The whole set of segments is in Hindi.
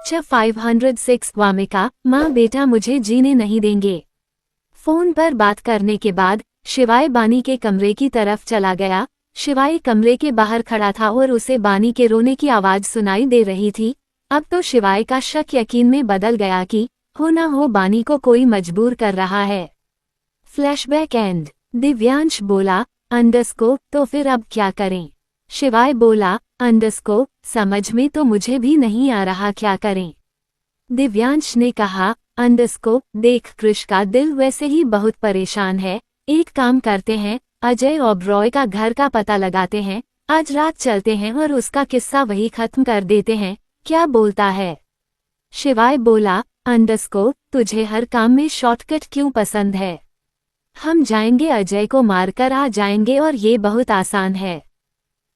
कैप्चर 506 वामिका, माँ बेटा मुझे जीने नहीं देंगे। फोन पर बात करने के बाद शिवाय बानी के कमरे की तरफ चला गया। शिवाय कमरे के बाहर खड़ा था और उसे बानी के रोने की आवाज सुनाई दे रही थी। अब तो शिवाय का शक यकीन में बदल गया कि हो ना हो बानी को कोई मजबूर कर रहा है। Flashback and. दिव्यांश बोला अंडरस्को तो फिर अब क्या करें? शिवाय बोला अंडरस्को समझ में तो मुझे भी नहीं आ रहा क्या करें। दिव्यांश ने कहा अंडरस्को देख कृष का दिल वैसे ही बहुत परेशान है, एक काम करते हैं अजय ओबरॉय का घर का पता लगाते हैं, आज रात चलते हैं और उसका किस्सा वही खत्म कर देते हैं, क्या बोलता है? शिवाय बोला अंडरस्को तुझे हर काम में शॉर्टकट क्यों पसंद है? हम जाएंगे अजय को मारकर आ जाएंगे और ये बहुत आसान है।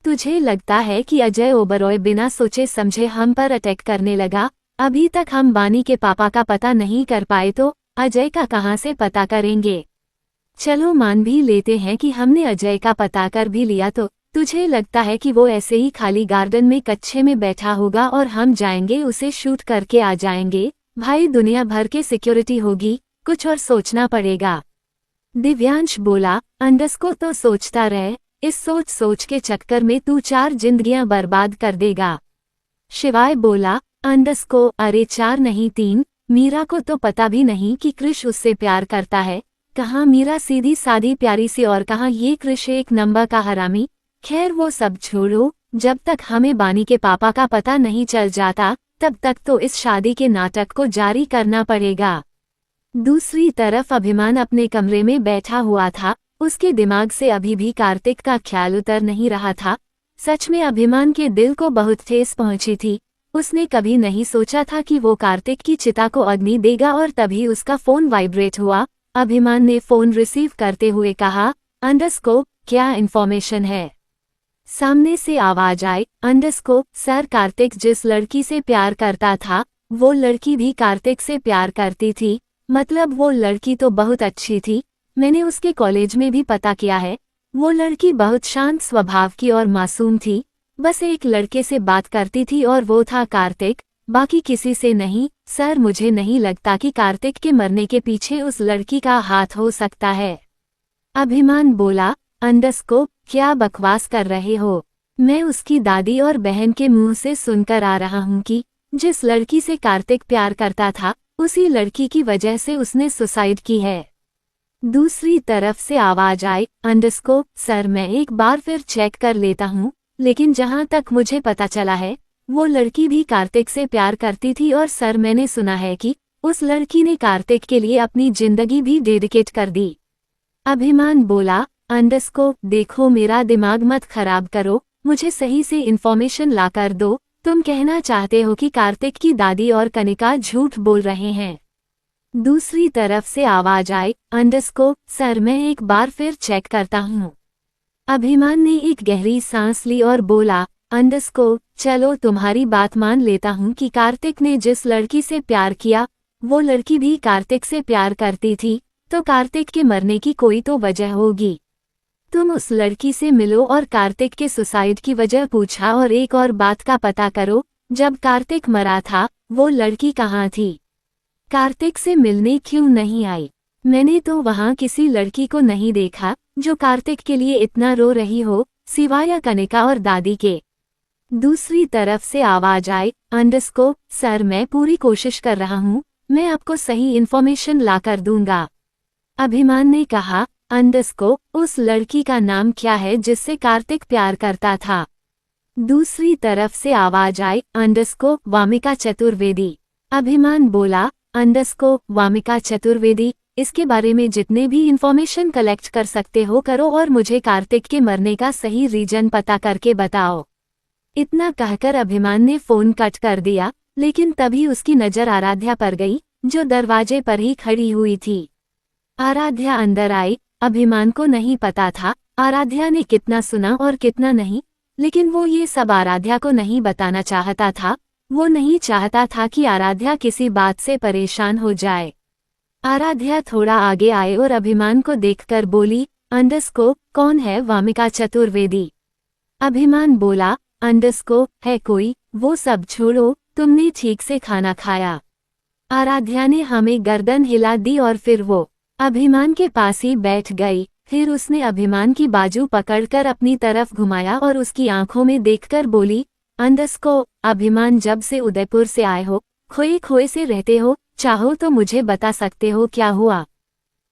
तुझे लगता है कि अजय ओबरॉय बिना सोचे समझे हम पर अटैक करने लगा? अभी तक हम बानी के पापा का पता नहीं कर पाए तो अजय का कहाँ से पता करेंगे? चलो मान भी लेते हैं कि हमने अजय का पता कर भी लिया तो तुझे लगता है कि वो ऐसे ही खाली गार्डन में कच्छे में बैठा होगा और हम जाएंगे उसे शूट करके आ जाएंगे? भाई दुनिया भर के सिक्योरिटी होगी, कुछ और सोचना पड़ेगा। दिव्यांश बोला अंडरस्को तो सोचता रहे, इस सोच के चक्कर में तू 4 जिंदगियां बर्बाद कर देगा। शिवाय बोला अंडरस्को अरे 4 नहीं 3, मीरा को तो पता भी नहीं कि कृष उससे प्यार करता है। कहाँ मीरा सीधी सादी प्यारी सी और कहाँ ये कृष एक नंबर का हरामी। खैर वो सब छोड़ो, जब तक हमें बानी के पापा का पता नहीं चल जाता तब तक तो इस शादी के नाटक को जारी करना पड़ेगा। दूसरी तरफ अभिमान अपने कमरे में बैठा हुआ था, उसके दिमाग से अभी भी कार्तिक का ख्याल उतर नहीं रहा था। सच में अभिमान के दिल को बहुत ठेस पहुंची थी। उसने कभी नहीं सोचा था कि वो कार्तिक की चिता को अग्नि देगा और तभी उसका फोन वाइब्रेट हुआ। अभिमान ने फोन रिसीव करते हुए कहा अंडरस्को क्या इन्फॉर्मेशन है? सामने से आवाज आई अंडरस्को सर कार्तिक जिस लड़की से प्यार करता था वो लड़की भी कार्तिक से प्यार करती थी। मतलब वो लड़की तो बहुत अच्छी थी, मैंने उसके कॉलेज में भी पता किया है। वो लड़की बहुत शांत स्वभाव की और मासूम थी, बस एक लड़के से बात करती थी और वो था कार्तिक, बाकी किसी से नहीं। सर मुझे नहीं लगता कि कार्तिक के मरने के पीछे उस लड़की का हाथ हो सकता है। अभिमान बोला अंडरस्को क्या बकवास कर रहे हो? मैं उसकी दादी और बहन के मुंह से सुनकर आ रहा हूँ कि जिस लड़की से कार्तिक प्यार करता था उसी लड़की की वजह से उसने सुसाइड की है। दूसरी तरफ से आवाज आई अंडरस्को सर मैं एक बार फिर चेक कर लेता हूँ, लेकिन जहाँ तक मुझे पता चला है वो लड़की भी कार्तिक से प्यार करती थी और सर मैंने सुना है कि उस लड़की ने कार्तिक के लिए अपनी जिंदगी भी डेडिकेट कर दी। अभिमान बोला अंडरस्को देखो मेरा दिमाग मत खराब करो, मुझे सही से इन्फॉर्मेशन ला कर दो। तुम कहना चाहते हो कि कार्तिक की दादी और कनिका झूठ बोल रहे हैं? दूसरी तरफ से आवाज आई अंडरस्को सर मैं एक बार फिर चेक करता हूँ। अभिमान ने एक गहरी सांस ली और बोला अंडरस्को चलो तुम्हारी बात मान लेता हूँ कि कार्तिक ने जिस लड़की से प्यार किया वो लड़की भी कार्तिक से प्यार करती थी, तो कार्तिक के मरने की कोई तो वजह होगी। तुम उस लड़की से मिलो और कार्तिक के सुसाइड की वजह पूछा और एक और बात का पता करो, जब कार्तिक मरा था वो लड़की कहाँ थी? कार्तिक से मिलने क्यों नहीं आई? मैंने तो वहाँ किसी लड़की को नहीं देखा जो कार्तिक के लिए इतना रो रही हो, सिवाय कनिका और दादी के। दूसरी तरफ से आवाज आई अंडरस्को सर मैं पूरी कोशिश कर रहा हूँ, मैं आपको सही इन्फॉर्मेशन ला कर दूंगा। अभिमान ने कहा अंडरस्को उस लड़की का नाम क्या है जिससे कार्तिक प्यार करता था? दूसरी तरफ से आवाज आई अंडरस्को वामिका चतुर्वेदी। अभिमान बोला अंडरस्को वामिका चतुर्वेदी, इसके बारे में जितने भी इन्फॉर्मेशन कलेक्ट कर सकते हो करो और मुझे कार्तिक के मरने का सही रीजन पता करके बताओ। इतना कहकर अभिमान ने फोन कट कर दिया, लेकिन तभी उसकी नजर आराध्या पर गई जो दरवाजे पर ही खड़ी हुई थी। आराध्या अंदर आई। अभिमान को नहीं पता था आराध्या ने कितना सुना और कितना नहीं, लेकिन वो ये सब आराध्या को नहीं बताना चाहता था। वो नहीं चाहता था कि आराध्या किसी बात से परेशान हो जाए। आराध्या थोड़ा आगे आए और अभिमान को देखकर बोली अंडरस्को कौन है वामिका चतुर्वेदी? अभिमान बोला अंडरस्को है कोई, वो सब छोड़ो, तुमने ठीक से खाना खाया? आराध्या ने हमें गर्दन हिला दी और फिर वो अभिमान के पास ही बैठ गई। फिर उसने अभिमान की बाजू पकड़कर अपनी तरफ घुमाया और उसकी आंखों में देखकर बोली, अंडस्को, अभिमान, जब से उदयपुर से आए हो, खोए खोए से रहते हो, चाहो तो मुझे बता सकते हो क्या हुआ?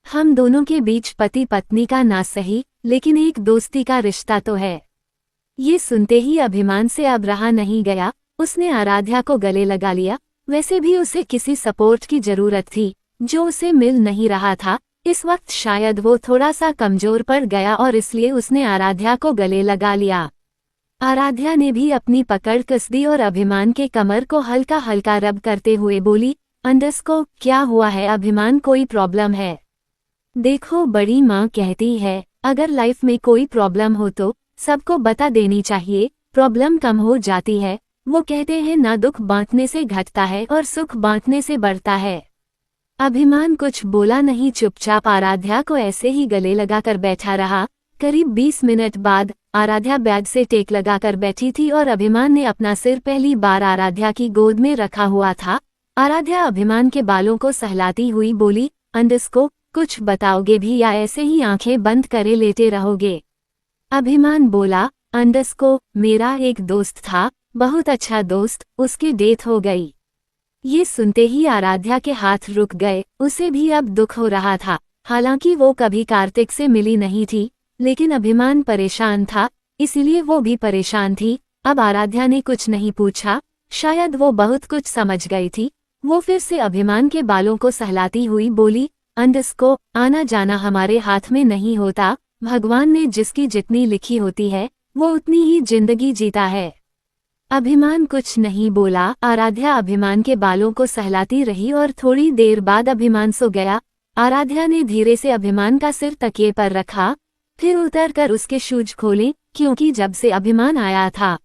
हम दोनों के बीच पति पत्नी का ना सही, लेकिन एक दोस्ती का रिश्ता तो है। ये सुनते ही अभिमान से अब रहा नहीं गया। उसने आराध्या को गले लगा लिया। वैसे भी उसे किसी सपोर्ट की जरूरत थी, जो उसे मिल नहीं रहा था। इस वक्त शायद वो थोड़ा सा कमजोर पड़ गया और इसलिए उसने आराध्या को गले लगा लिया। आराध्या ने भी अपनी पकड़ कस दी और अभिमान के कमर को हल्का हल्का रब करते हुए बोली, अंडस्को, क्या हुआ है अभिमान, कोई प्रॉब्लम है? देखो, बड़ी माँ कहती है, अगर लाइफ में कोई प्रॉब्लम हो तो सबको बता देनी चाहिए, प्रॉब्लम कम हो जाती है। वो कहते हैं ना, दुख बांटने से घटता है और सुख बांटने से बढ़ता है। अभिमान कुछ बोला नहीं, चुपचाप आराध्या को ऐसे ही गले लगाकर बैठा रहा। करीब 20 मिनट बाद आराध्या बैग से टेक लगाकर बैठी थी और अभिमान ने अपना सिर पहली बार आराध्या की गोद में रखा हुआ था। आराध्या अभिमान के बालों को सहलाती हुई बोली, अंडस्को, कुछ बताओगे भी या ऐसे ही आंखें बंद करे लेटे रहोगे? अभिमान बोला, अंडस्को, मेरा एक दोस्त था, बहुत अच्छा दोस्त, उसकी डेथ हो गई। ये सुनते ही आराध्या के हाथ रुक गए। उसे भी अब दुख हो रहा था। हालांकि वो कभी कार्तिक से मिली नहीं थी, लेकिन अभिमान परेशान था, इसीलिए वो भी परेशान थी। अब आराध्या ने कुछ नहीं पूछा, शायद वो बहुत कुछ समझ गई थी। वो फिर से अभिमान के बालों को सहलाती हुई बोली, अंडस्को, आना जाना हमारे हाथ में नहीं होता। भगवान ने जिसकी जितनी लिखी होती है, वो उतनी ही जिंदगी जीता है। अभिमान कुछ नहीं बोला। आराध्या अभिमान के बालों को सहलाती रही और थोड़ी देर बाद अभिमान सो गया। आराध्या ने धीरे से अभिमान का सिर तकिए पर रखा, फिर उतरकर उसके शूज खोले, क्योंकि जब से अभिमान आया था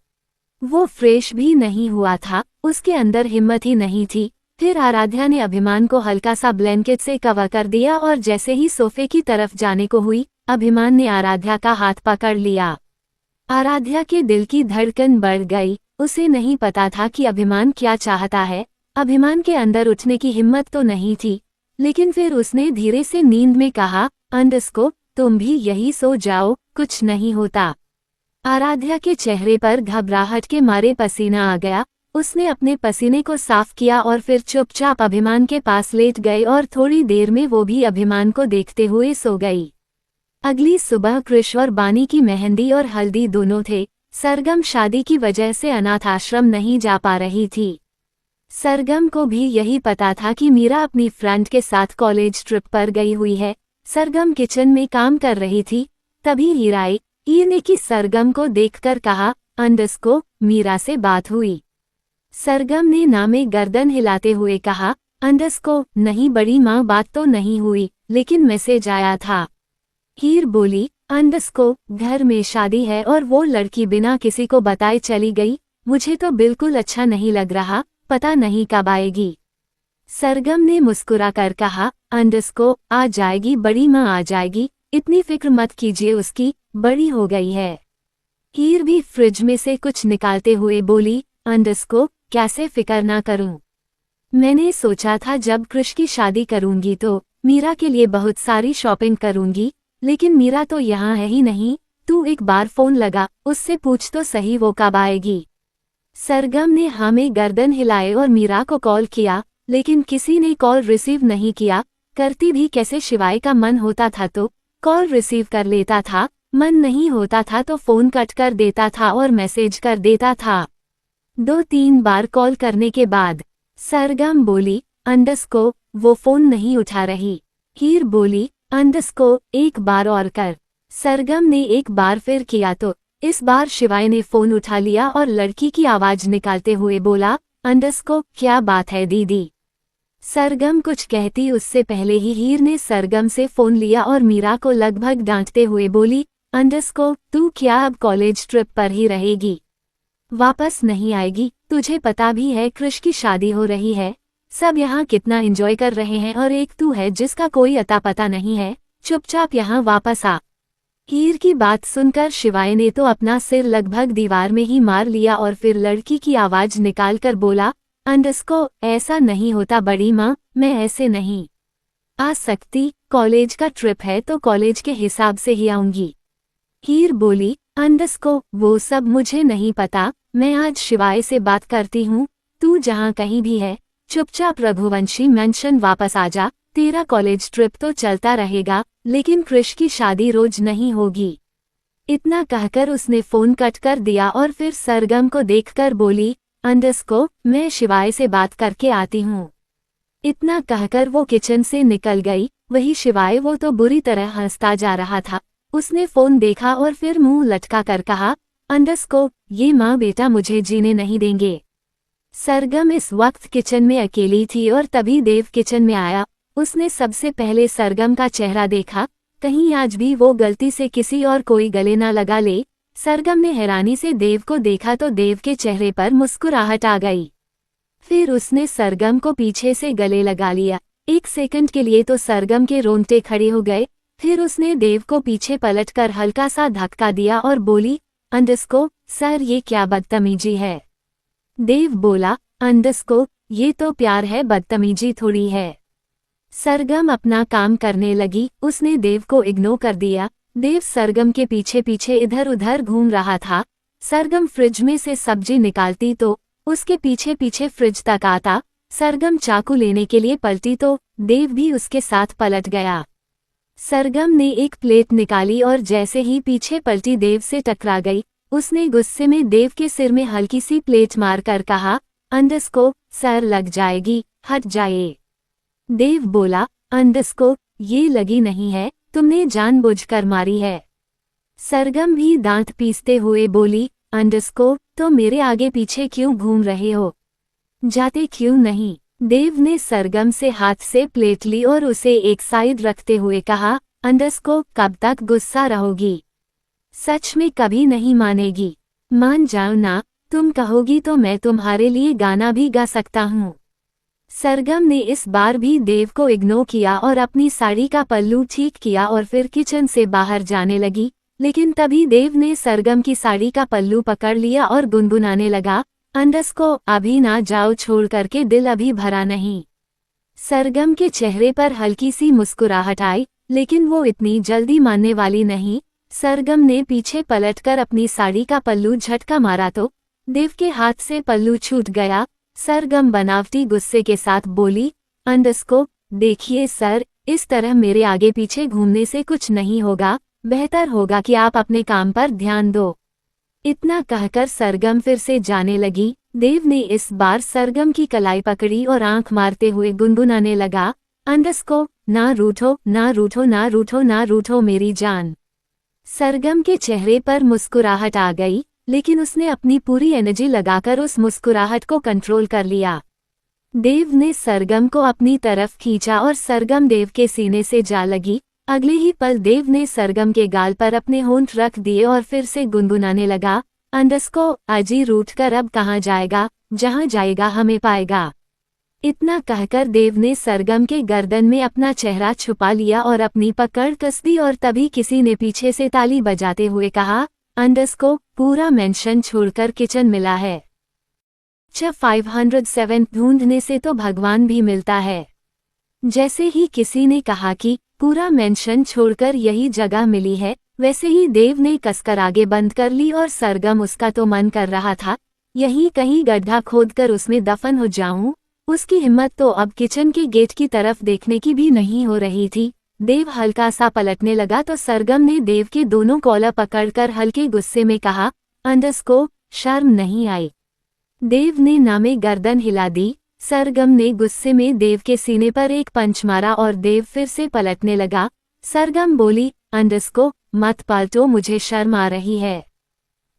वो फ्रेश भी नहीं हुआ था, उसके अंदर हिम्मत ही नहीं थी। फिर आराध्या ने अभिमान को हल्का सा ब्लैंकेट से कवर कर दिया और जैसे ही सोफे की तरफ जाने को हुई, अभिमान ने आराध्या का हाथ पकड़ लिया। आराध्या के दिल की धड़कन बढ़ गई। उसे नहीं पता था कि अभिमान क्या चाहता है। अभिमान के अंदर उठने की हिम्मत तो नहीं थी, लेकिन फिर उसने धीरे से नींद में कहा, अंडस्को, तुम भी यही सो जाओ, कुछ नहीं होता। आराध्या के चेहरे पर घबराहट के मारे पसीना आ गया। उसने अपने पसीने को साफ किया और फिर चुपचाप अभिमान के पास लेट गए और थोड़ी देर में वो भी अभिमान को देखते हुए सो गई। अगली सुबह कृष और बानी की मेहंदी और हल्दी दोनों थे। सरगम शादी की वजह से अनाथ आश्रम नहीं जा पा रही थी। सरगम को भी यही पता था कि मीरा अपनी फ्रेंड के साथ कॉलेज ट्रिप पर गई हुई है। सरगम किचन में काम कर रही थी, तभी हीराई ने की सरगम को देखकर कहा, अंडस्को, मीरा से बात हुई? सरगम ने ना में गर्दन हिलाते हुए कहा, अंडस्को, नहीं बड़ी माँ, बात तो नहीं हुई, लेकिन मैसेज आया था। हीर बोली, अंडस्को, घर में शादी है और वो लड़की बिना किसी को बताए चली गई। मुझे तो बिल्कुल अच्छा नहीं लग रहा, पता नहीं कब आएगी। सरगम ने मुस्कुराकर कहा, अंडस्को, आ जाएगी बड़ी माँ, आ जाएगी, इतनी फिक्र मत कीजिए, उसकी बड़ी हो गई है। हीर भी फ्रिज में से कुछ निकालते हुए बोली, अंडस्को, कैसे फिक्र ना करूं? मैंने सोचा था जब कृष की शादी करूंगी तो मीरा के लिए बहुत सारी शॉपिंग करूंगी, लेकिन मीरा तो यहाँ है ही नहीं। तू एक बार फोन लगा, उससे पूछ तो सही वो कब आएगी। सरगम ने हाँ में गर्दन हिलाए और मीरा को कॉल किया, लेकिन किसी ने कॉल रिसीव नहीं किया। करती भी कैसे, शिवाय का मन होता था तो कॉल रिसीव कर लेता था, मन नहीं होता था तो फोन कट कर देता था और मैसेज कर देता था। 2-3 बार कॉल करने के बाद सरगम बोली, अंडस्को, वो फोन नहीं उठा रही। हीर बोली, अंडस्को, एक बार और कर। सरगम ने एक बार फिर किया तो इस बार शिवाय ने फोन उठा लिया और लड़की की आवाज निकालते हुए बोला, अंडस्को, क्या बात है दीदी? सरगम कुछ कहती उससे पहले ही हीर ने सरगम से फोन लिया और मीरा को लगभग डांटते हुए बोली, अंडस्को, तू क्या अब कॉलेज ट्रिप पर ही रहेगी? वापस नहीं आएगी? तुझे पता भी है कृष की शादी हो रही है, सब यहाँ कितना एंजॉय कर रहे हैं और एक तू है जिसका कोई अता पता नहीं है। चुपचाप यहाँ वापस आ। हीर की बात सुनकर शिवाय ने तो अपना सिर लगभग दीवार में ही मार लिया और फिर लड़की की आवाज निकालकर बोला, अंडरस्को ऐसा नहीं होता बड़ी माँ, मैं ऐसे नहीं आ सकती, कॉलेज का ट्रिप है तो कॉलेज के हिसाब से ही आऊंगी। हीर बोली, अंडरस्को वो सब मुझे नहीं पता, मैं आज शिवाय से बात करती हूँ, तू जहाँ कहीं भी है चुपचाप रघुवंशी मेंशन वापस आ जा, तेरा कॉलेज ट्रिप तो चलता रहेगा लेकिन क्रिश की शादी रोज नहीं होगी। इतना कहकर उसने फोन कट कर दिया और फिर सरगम को देखकर बोली, अंडरस्को मैं शिवाय से बात करके आती हूँ। इतना कहकर वो किचन से निकल गई। वही शिवाय, वो तो बुरी तरह हंसता जा रहा था। उसने फोन देखा और फिर मुंह लटका कर कहा, अंडरस्को ये माँ बेटा मुझे जीने नहीं देंगे। सरगम इस वक्त किचन में अकेली थी और तभी देव किचन में आया। उसने सबसे पहले सरगम का चेहरा देखा, कहीं आज भी वो गलती से किसी और कोई गले ना लगा ले। सरगम ने हैरानी से देव को देखा तो देव के चेहरे पर मुस्कुराहट आ गई। फिर उसने सरगम को पीछे से गले लगा लिया। एक सेकंड के लिए तो सरगम के रोंगटे खड़े हो गए। फिर उसने देव को पीछे पलटकर हल्का सा धक्का दिया और बोली, अंडरस्को सर ये क्या बदतमीजी है। देव बोला, अंडरस्को ये तो प्यार है, बदतमीजी थोड़ी है। सरगम अपना काम करने लगी। उसने देव को इग्नोर कर दिया। देव सरगम के पीछे पीछे इधर उधर घूम रहा था। सरगम फ्रिज में से सब्जी निकालती तो उसके पीछे पीछे फ्रिज तक आता। सरगम चाकू लेने के लिए पलटी तो देव भी उसके साथ पलट गया। सरगम ने एक प्लेट निकाली और जैसे ही पीछे पलटी देव से टकरा गई। उसने गुस्से में देव के सिर में हल्की सी प्लेट मारकर कहा, अंडरस्को सर लग जाएगी, हट जाए। देव बोला, अंडरस्को ये लगी नहीं है, तुमने जानबूझकर मारी है। सरगम भी दांत पीसते हुए बोली, अंडरस्को तो मेरे आगे पीछे क्यों घूम रहे हो, जाते क्यों नहीं। देव ने सरगम से हाथ से प्लेट ली और उसे एक साइड रखते हुए कहा, अंडरस्को कब तक गुस्सा रहोगी, सच में कभी नहीं मानेगी, मान जाओ ना, तुम कहोगी तो मैं तुम्हारे लिए गाना भी गा सकता हूँ। सरगम ने इस बार भी देव को इग्नोर किया और अपनी साड़ी का पल्लू ठीक किया और फिर किचन से बाहर जाने लगी। लेकिन तभी देव ने सरगम की साड़ी का पल्लू पकड़ लिया और गुनगुनाने लगा, अंडरस्को अभी ना जाओ, छोड़ करके दिल अभी भरा नहीं। सरगम के चेहरे पर हल्की सी मुस्कुराहट आई, लेकिन वो इतनी जल्दी मानने वाली नहीं। सरगम ने पीछे पलटकर अपनी साड़ी का पल्लू झटका मारा तो देव के हाथ से पल्लू छूट गया। सरगम बनावटी गुस्से के साथ बोली, अंडरस्को देखिए सर, इस तरह मेरे आगे पीछे घूमने से कुछ नहीं होगा, बेहतर होगा कि आप अपने काम पर ध्यान दो। इतना कहकर सरगम फिर से जाने लगी। देव ने इस बार सरगम की कलाई पकड़ी और आंख मारते हुए गुनगुनाने लगा, अंडरस्को ना रूठो ना रूठो ना रूठो ना रूठो मेरी जान। सरगम के चेहरे पर मुस्कुराहट आ गई, लेकिन उसने अपनी पूरी एनर्जी लगाकर उस मुस्कुराहट को कंट्रोल कर लिया। देव ने सरगम को अपनी तरफ खींचा और सरगम देव के सीने से जा लगी। अगले ही पल देव ने सरगम के गाल पर अपने होंठ रख दिए और फिर से गुनगुनाने लगा, अंडरस्को अजी रूठकर अब कहाँ जाएगा, जहाँ जाएगा हमें पाएगा। इतना कहकर देव ने सरगम के गर्दन में अपना चेहरा छुपा लिया और अपनी पकड़ कस दी और तभी किसी ने पीछे से ताली बजाते हुए कहा, अंडरस्को पूरा मेंशन छोड़कर किचन मिला है। 507 ढूंढने से तो भगवान भी मिलता है। जैसे ही किसी ने कहा कि पूरा मेंशन छोड़कर यही जगह मिली है, वैसे ही देव ने कसकर आगे बंद कर ली और सरगम उसका तो मन कर रहा था यहीं कहीं गड्ढा खोदकर उसमें दफन हो जाऊं। उसकी हिम्मत तो अब किचन के गेट की तरफ देखने की भी नहीं हो रही थी। देव हल्का सा पलटने लगा तो सरगम ने देव के दोनों कॉलर पकड़कर हल्के गुस्से में कहा, अंडरस्को शर्म नहीं आई। देव ने नामे गर्दन हिला दी। सरगम ने गुस्से में देव के सीने पर एक पंच मारा और देव फिर से पलटने लगा। सरगम बोली, अंडरस्को मत पलटो, मुझे शर्म आ रही है।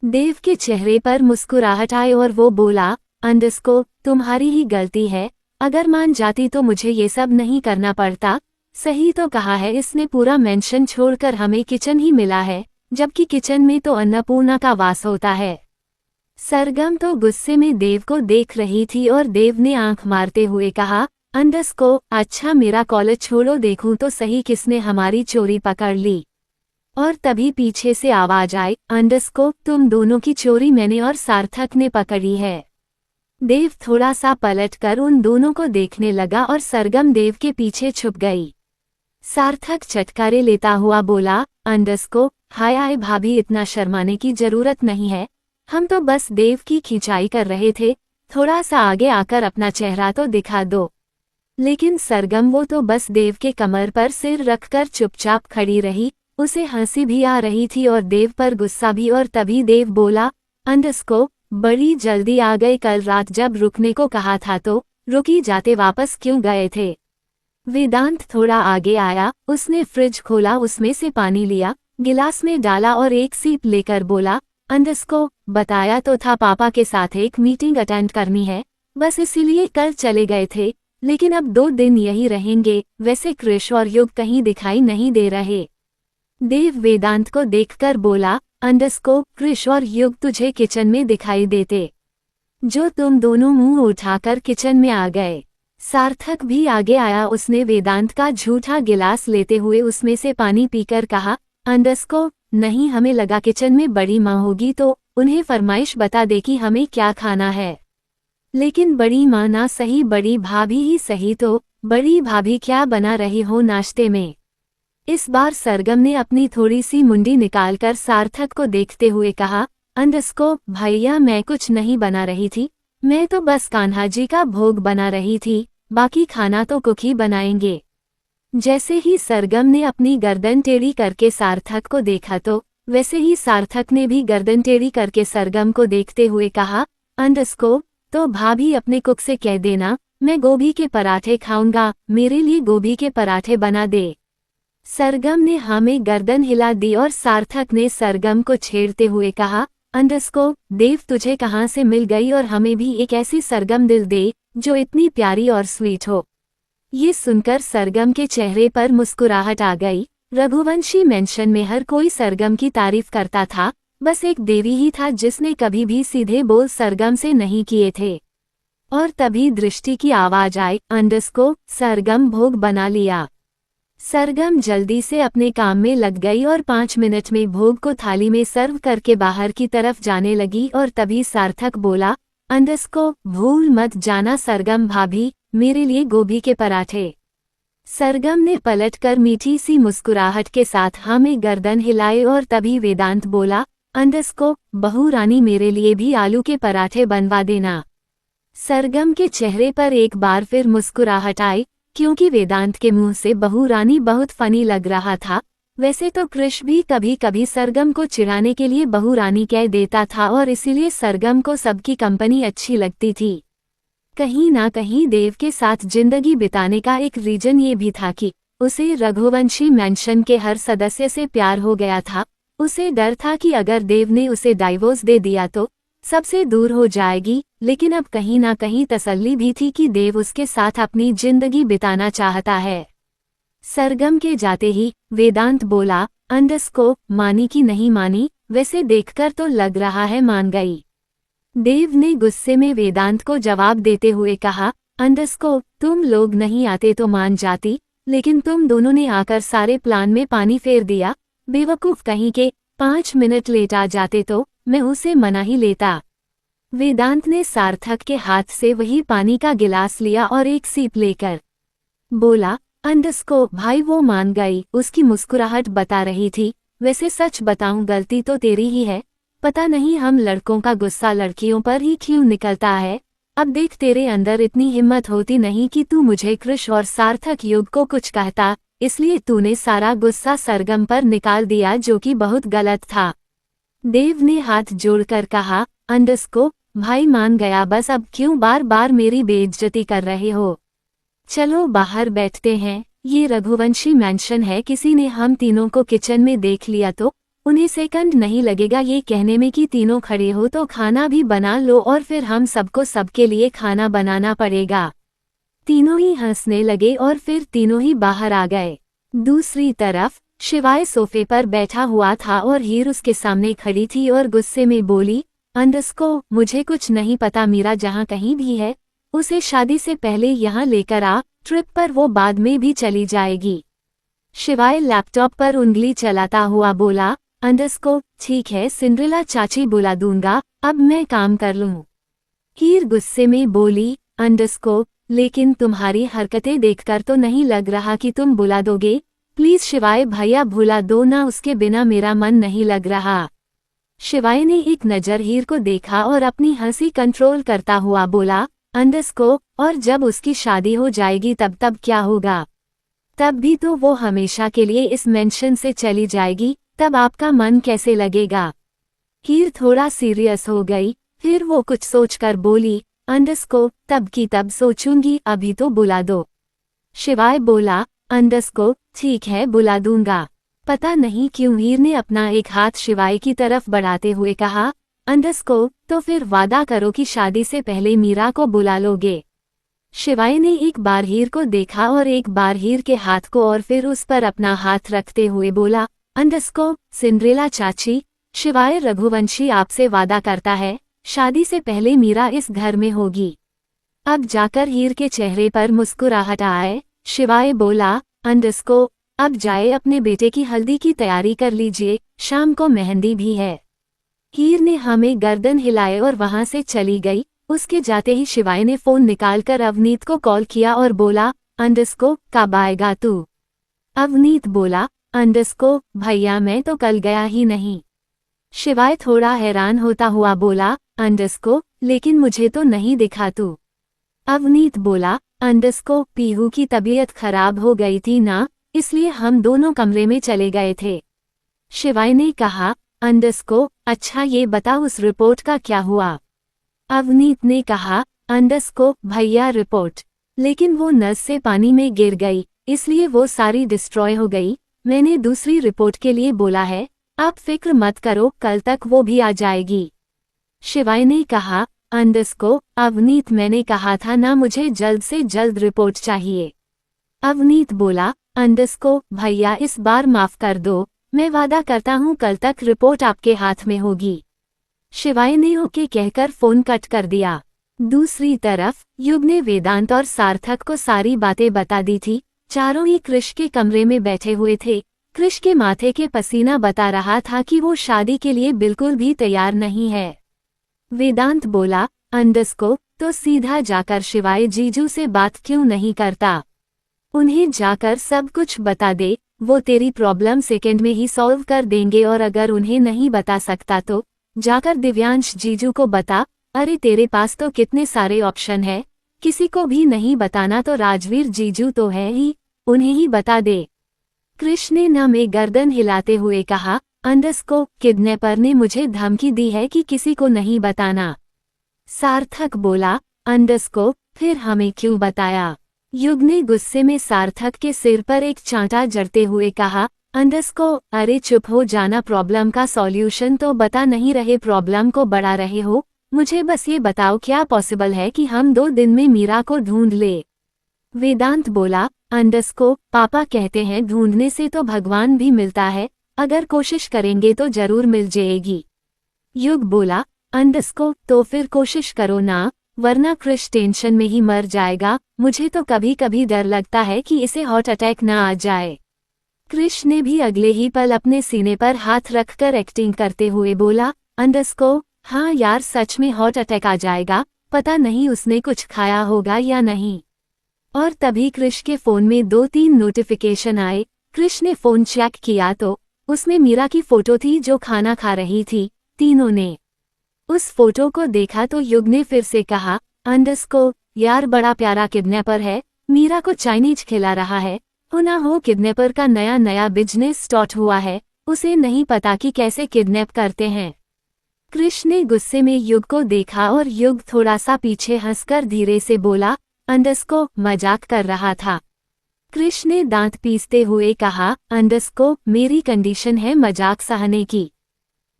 देव के चेहरे पर मुस्कुराहट आई और वो बोला, अंडरस्को तुम्हारी ही गलती है, अगर मान जाती तो मुझे ये सब नहीं करना पड़ता। सही तो कहा है इसने, पूरा मेंशन छोड़कर हमें किचन ही मिला है, जबकि किचन में तो अन्नपूर्णा का वास होता है। सरगम तो गुस्से में देव को देख रही थी और देव ने आंख मारते हुए कहा, अंडरस्को अच्छा मेरा कॉलर छोड़ो, देखूं तो सही किसने हमारी चोरी पकड़ ली। और तभी पीछे से आवाज आई, अंडरस्को तुम दोनों की चोरी मैंने और सार्थक ने पकड़ी है। देव थोड़ा सा पलटकर उन दोनों को देखने लगा और सरगम देव के पीछे छुप गई। सार्थक चटकारे लेता हुआ बोला, अंडस्को, हाय आए भाभी, इतना शर्माने की जरूरत नहीं है, हम तो बस देव की खिंचाई कर रहे थे, थोड़ा सा आगे आकर अपना चेहरा तो दिखा दो। लेकिन सरगम वो तो बस देव के कमर पर सिर रखकर चुपचाप खड़ी रही, उसे हंसी भी आ रही थी और देव पर गुस्सा भी। और तभी देव बोला, अंडस्को, बड़ी जल्दी आ गए, कल रात जब रुकने को कहा था तो रुकी जाते वापस क्यों गए थे। वेदांत थोड़ा आगे आया, उसने फ्रिज खोला, उसमें से पानी लिया, गिलास में डाला और एक सीप लेकर बोला, अंडस्को, बताया तो था पापा के साथ एक मीटिंग अटेंड करनी है, बस इसीलिए कल चले गए थे, लेकिन अब 2 दिन यही रहेंगे। वैसे कृष और युग कहीं दिखाई नहीं दे रहे। देव वेदांत को देखकर बोला, अंडस्को, कृष और युग तुझे किचन में दिखाई देते, जो तुम दोनों मुंह उठाकर किचन में आ गए। सार्थक भी आगे आया, उसने वेदांत का झूठा गिलास लेते हुए उसमें से पानी पीकर कहा, अंडस्को, नहीं, हमें लगा किचन में बड़ी माँ होगी तो उन्हें फरमाइश बता दे कि हमें क्या खाना है। लेकिन बड़ी माँ ना सही, बड़ी भाभी ही सही, तो बड़ी भाभी क्या बना रही हो नाश्ते में। इस बार सरगम ने अपनी थोड़ी सी मुंडी निकालकर सार्थक को देखते हुए कहा, अंडस्को, भैया मैं कुछ नहीं बना रही थी, मैं तो बस कान्हा जी का भोग बना रही थी, बाकी खाना तो कुक ही बनाएंगे। जैसे ही सरगम ने अपनी गर्दन टेढ़ी करके सार्थक को देखा तो वैसे ही सार्थक ने भी गर्दन टेढ़ी करके सरगम को देखते हुए कहा, अंडस्को, तो भाभी अपने कुक से कह देना मैं गोभी के पराठे खाऊंगा, मेरे लिए गोभी के पराठे बना दे। सरगम ने हाँ में गर्दन हिला दी और सार्थक ने सरगम को छेड़ते हुए कहा, अंडस्को, देव तुझे कहाँ से मिल गई और हमें भी एक ऐसी सरगम दिल दे जो इतनी प्यारी और स्वीट हो। ये सुनकर सरगम के चेहरे पर मुस्कुराहट आ गई। रघुवंशी मेंशन में हर कोई सरगम की तारीफ करता था, बस एक देवी ही था जिसने कभी भी सीधे बोल सरगम से नहीं किए थे। और तभी दृष्टि की आवाज आई, अंडस्को, सरगम भोग बना लिया। सरगम जल्दी से अपने काम में लग गई और 5 मिनट में भोग को थाली में सर्व करके बाहर की तरफ जाने लगी। और तभी सार्थक बोला, अंडस्को, भूल मत जाना सरगम भाभी, मेरे लिए गोभी के पराठे। सरगम ने पलटकर मीठी सी मुस्कुराहट के साथ हाँ में गर्दन हिलाए और तभी वेदांत बोला, अंडस्को, बहू रानी मेरे लिए भी आलू के पराठे बनवा देना। सरगम के चेहरे पर एक बार फिर मुस्कुराहट आई, क्योंकि वेदांत के मुंह से बहू रानी बहुत फनी लग रहा था। वैसे तो कृष भी कभी कभी सरगम को चिढ़ाने के लिए बहू रानी कह देता था और इसीलिए सरगम को सबकी कंपनी अच्छी लगती थी। कहीं ना कहीं देव के साथ जिंदगी बिताने का एक रीजन ये भी था कि उसे रघुवंशी मेंशन के हर सदस्य से प्यार हो गया था। उसे डर था कि अगर देव ने उसे डाइवोर्स दे दिया तो सबसे दूर हो जाएगी, लेकिन अब कहीं ना कहीं तसल्ली भी थी कि देव उसके साथ अपनी जिंदगी बिताना चाहता है। सरगम के जाते ही वेदांत बोला, अंडस्को, मानी कि नहीं मानी, वैसे देखकर तो लग रहा है मान गई। देव ने गुस्से में वेदांत को जवाब देते हुए कहा, अंडस्को, तुम लोग नहीं आते तो मान जाती, लेकिन तुम दोनों ने आकर सारे प्लान में पानी फेर दिया। बेवकूफ कहीं के, 5 मिनट लेट आ जाते तो मैं उसे मना ही लेता। वेदांत ने सार्थक के हाथ से वही पानी का गिलास लिया और एक सीप लेकर बोला, अंडस्को भाई वो मान गई। उसकी मुस्कुराहट बता रही थी, वैसे सच बताऊं गलती तो तेरी ही है, पता नहीं हम लड़कों का गुस्सा लड़कियों पर ही क्यों निकलता है। अब देख तेरे अंदर इतनी हिम्मत होती नहीं कि तू मुझे कृष और सार्थक युग को कुछ कहता, इसलिए तूने सारा गुस्सा सरगम पर निकाल दिया, जो कि बहुत गलत था। देव ने हाथ जोड़कर कहा, अंडस्को भाई मान गया, बस अब क्यों बार बार मेरी बेइज्जती कर रहे हो। चलो बाहर बैठते हैं, ये रघुवंशी मेंशन है, किसी ने हम तीनों को किचन में देख लिया तो उन्हें सेकंड नहीं लगेगा ये कहने में कि तीनों खड़े हो तो खाना भी बना लो और फिर हम सबको सबके लिए खाना बनाना पड़ेगा। तीनों ही हंसने लगे और फिर तीनों ही बाहर आ गए। दूसरी तरफ शिवाय सोफे पर बैठा हुआ था और हीर उसके सामने खड़ी थी और गुस्से में बोली, अंडस्को मुझे कुछ नहीं पता, मीरा जहाँ कहीं भी है उसे शादी से पहले यहाँ लेकर आ, ट्रिप पर वो बाद में भी चली जाएगी। शिवाय लैपटॉप पर उंगली चलाता हुआ बोला, अंडस्को ठीक है, सिंड्रेला चाची बुला दूंगा, अब मैं काम कर लूं। हीर गुस्से में बोली, अंडरस्कोप, लेकिन तुम्हारी हरकतें देखकर तो नहीं लग रहा कि तुम बुला दोगे। प्लीज शिवाय भैया भुला दो ना, उसके बिना मेरा मन नहीं लग रहा। शिवाय ने एक नज़र हीर को देखा और अपनी हंसी कंट्रोल करता हुआ बोला, अंडरस्कोप, और जब उसकी शादी हो जाएगी तब क्या होगा? तब भी तो वो हमेशा के लिए इस मेंशन से चली जाएगी, तब आपका मन कैसे लगेगा? हीर थोड़ा सीरियस हो गई, फिर वो कुछ सोचकर बोली, अंडरस्कोप, तब की तब सोचूंगी, अभी तो बुला दो। शिवाय बोला, अंडरस्कोप, ठीक है बुला दूंगा। पता नहीं क्यों हीर ने अपना एक हाथ शिवाय की तरफ बढ़ाते हुए कहा, अंडरस्कोप, तो फिर वादा करो कि शादी से पहले मीरा को बुला लोगे। शिवाय ने एक बार हीर को देखा और एक बार हीर के हाथ को और फिर उस पर अपना हाथ रखते हुए बोला, अंडरस्कोप, सिंड्रेला चाची, शिवाय रघुवंशी आपसे वादा करता है, शादी से पहले मीरा इस घर में होगी। अब जाकर हीर के चेहरे पर मुस्कुराहट आए, शिवाय बोला, अंडरस्कोप, अब जाए अपने बेटे की हल्दी की तैयारी कर लीजिए, शाम को मेहंदी भी है। हीर ने हमें गर्दन हिलाए और वहां से चली गई। उसके जाते ही शिवाय ने फोन निकालकर अवनीत को कॉल किया और बोला, अंडरस्कोप, कब आएगा तू? अवनीत बोला, अंडरस्कोप, भैया मैं तो कल गया ही नहीं। शिवाय थोड़ा हैरान होता हुआ बोला, अंडरस्कोप, लेकिन मुझे तो नहीं दिखा तू। अवनीत बोला, अंडरस्कोप, पीहू की तबीयत खराब हो गई थी ना, इसलिए हम दोनों कमरे में चले गए थे। शिवाय ने कहा, अंडरस्कोप, अच्छा ये बता उस रिपोर्ट का क्या हुआ? अवनीत ने कहा, अंडरस्कोप, भैया रिपोर्ट, लेकिन वो नस से पानी में गिर गई, इसलिए वो सारी डिस्ट्रॉय हो गई। मैंने दूसरी रिपोर्ट के लिए बोला है, आप फिक्र मत करो, कल तक वो भी आ जाएगी। शिवाय ने कहा, अंडरस्कोप, अवनीत, मैंने कहा था ना मुझे जल्द से जल्द रिपोर्ट चाहिए। अवनीत बोला, अंडरस्कोप, भैया इस बार माफ कर दो, मैं वादा करता हूँ कल तक रिपोर्ट आपके हाथ में होगी। शिवाय ने ओके कहकर फोन कट कर दिया। दूसरी तरफ युग ने वेदांत और सार्थक को सारी बातें बता दी थी। चारों ही कृष के कमरे में बैठे हुए थे। कृष के माथे के पसीना बता रहा था कि वो शादी के लिए बिल्कुल भी तैयार नहीं है। वेदांत बोला, अंडरस्कोप, तो सीधा जाकर शिवाय जीजू से बात क्यों नहीं करता? उन्हें जाकर सब कुछ बता दे, वो तेरी प्रॉब्लम सेकंड में ही सॉल्व कर देंगे। और अगर उन्हें नहीं बता सकता तो जाकर दिव्यांश जीजू को बता। अरे तेरे पास तो कितने सारे ऑप्शन है, किसी को भी नहीं बताना तो राजवीर जीजू तो है ही, उन्हें ही बता दे। कृष्ण ने न में गर्दन हिलाते हुए कहा, अंडरस्कोप, किडनैपर ने मुझे धमकी दी है कि किसी को नहीं बताना। सार्थक बोला, अंडरस्कोप, फिर हमें क्यों बताया? युग ने गुस्से में सार्थक के सिर पर एक चांटा जड़ते हुए कहा, अंडरस्कोप, अरे चुप हो जाना, प्रॉब्लम का सॉल्यूशन तो बता नहीं रहे, प्रॉब्लम को बढ़ा रहे हो। मुझे बस ये बताओ क्या पॉसिबल है कि हम 2 दिन में मीरा को ढूंढ ले? वेदांत बोला, अंडरस्कोप, पापा कहते हैं ढूंढने से तो भगवान भी मिलता है, अगर कोशिश करेंगे तो जरूर मिल जाएगी। युग बोला, अंडरस्कोप, तो फिर कोशिश करो ना, वरना कृष टेंशन में ही मर जाएगा। मुझे तो कभी कभी डर लगता है कि इसे हार्ट अटैक ना आ जाए। कृष ने भी अगले ही पल अपने सीने पर हाथ रखकर एक्टिंग करते हुए बोला, अंडरस्कोप, हाँ यार सच में हार्ट अटैक आ जाएगा, पता नहीं उसने कुछ खाया होगा या नहीं। और तभी कृष के फोन में 2-3 नोटिफिकेशन आए। कृष ने फोन चेक किया तो उसमें मीरा की फोटो थी जो खाना खा रही थी। तीनों ने उस फोटो को देखा तो युग ने फिर से कहा, अंडरस्कोप, यार बड़ा प्यारा किडनैपर है, मीरा को चाइनीज खिला रहा है। हो ना हो किडनैपर का नया बिजनेस स्टार्ट हुआ है, उसे नहीं पता कि कैसे किडनैप करते हैं। कृष्ण ने गुस्से में युग को देखा और युग थोड़ा सा पीछे हंसकर धीरे से बोला, अंडरस्कोप, मजाक कर रहा था। कृष्ण ने दांत पीसते हुए कहा, अंडरस्कोप, मेरी कंडीशन है मजाक सहने की।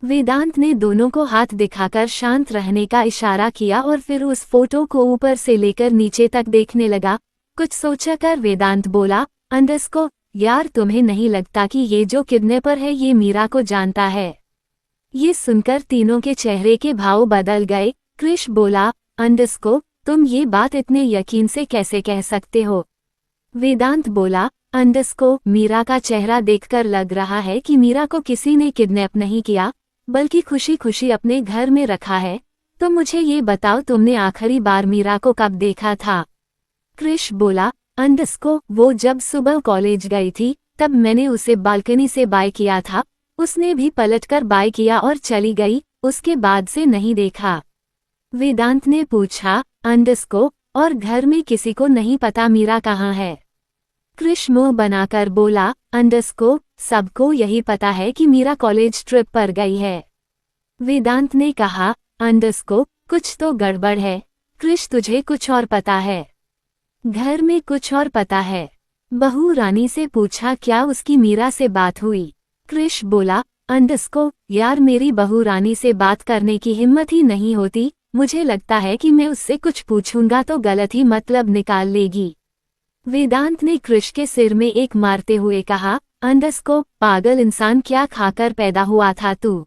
वेदांत ने दोनों को हाथ दिखाकर शांत रहने का इशारा किया और फिर उस फोटो को ऊपर से लेकर नीचे तक देखने लगा। कुछ सोचकर वेदांत बोला, अंडरस्कोप, यार तुम्हें नहीं लगता कि ये जो किडनैपर है ये मीरा को जानता है? ये सुनकर तीनों के चेहरे के भाव बदल गए। कृष बोला, अंडरस्कोप, तुम ये बात इतने यकीन से कैसे कह सकते हो? वेदांत बोला, अंडरस्कोप, मीरा का चेहरा देखकर लग रहा है कि मीरा को किसी ने किडनैप नहीं किया, बल्कि खुशी खुशी अपने घर में रखा है। तो मुझे ये बताओ तुमने आखिरी बार मीरा को कब देखा था? कृष बोला, अंडस्को वो जब सुबह कॉलेज गई थी तब मैंने उसे बालकनी से बाय किया था, उसने भी पलटकर बाय किया और चली गई, उसके बाद से नहीं देखा। वेदांत ने पूछा, अंडस्को और घर में किसी को नहीं पता मीरा कहाँ है? कृष मुंह बनाकर बोला, अंडस्को सबको यही पता है कि मीरा कॉलेज ट्रिप पर गई है। वेदांत ने कहा, अंडस्को कुछ तो गड़बड़ है, कृष तुझे कुछ और पता है? घर में कुछ और पता है। बहू रानी से पूछा, क्या उसकी मीरा से बात हुई? कृष बोला, अंडस्को यार मेरी बहू रानी से बात करने की हिम्मत ही नहीं होती, मुझे लगता है कि मैं उससे कुछ पूछूंगा तो गलत ही मतलब निकाल लेगी। वेदांत ने कृष के सिर में एक मारते हुए कहा, अंडस्को पागल इंसान, क्या खाकर पैदा हुआ था तू?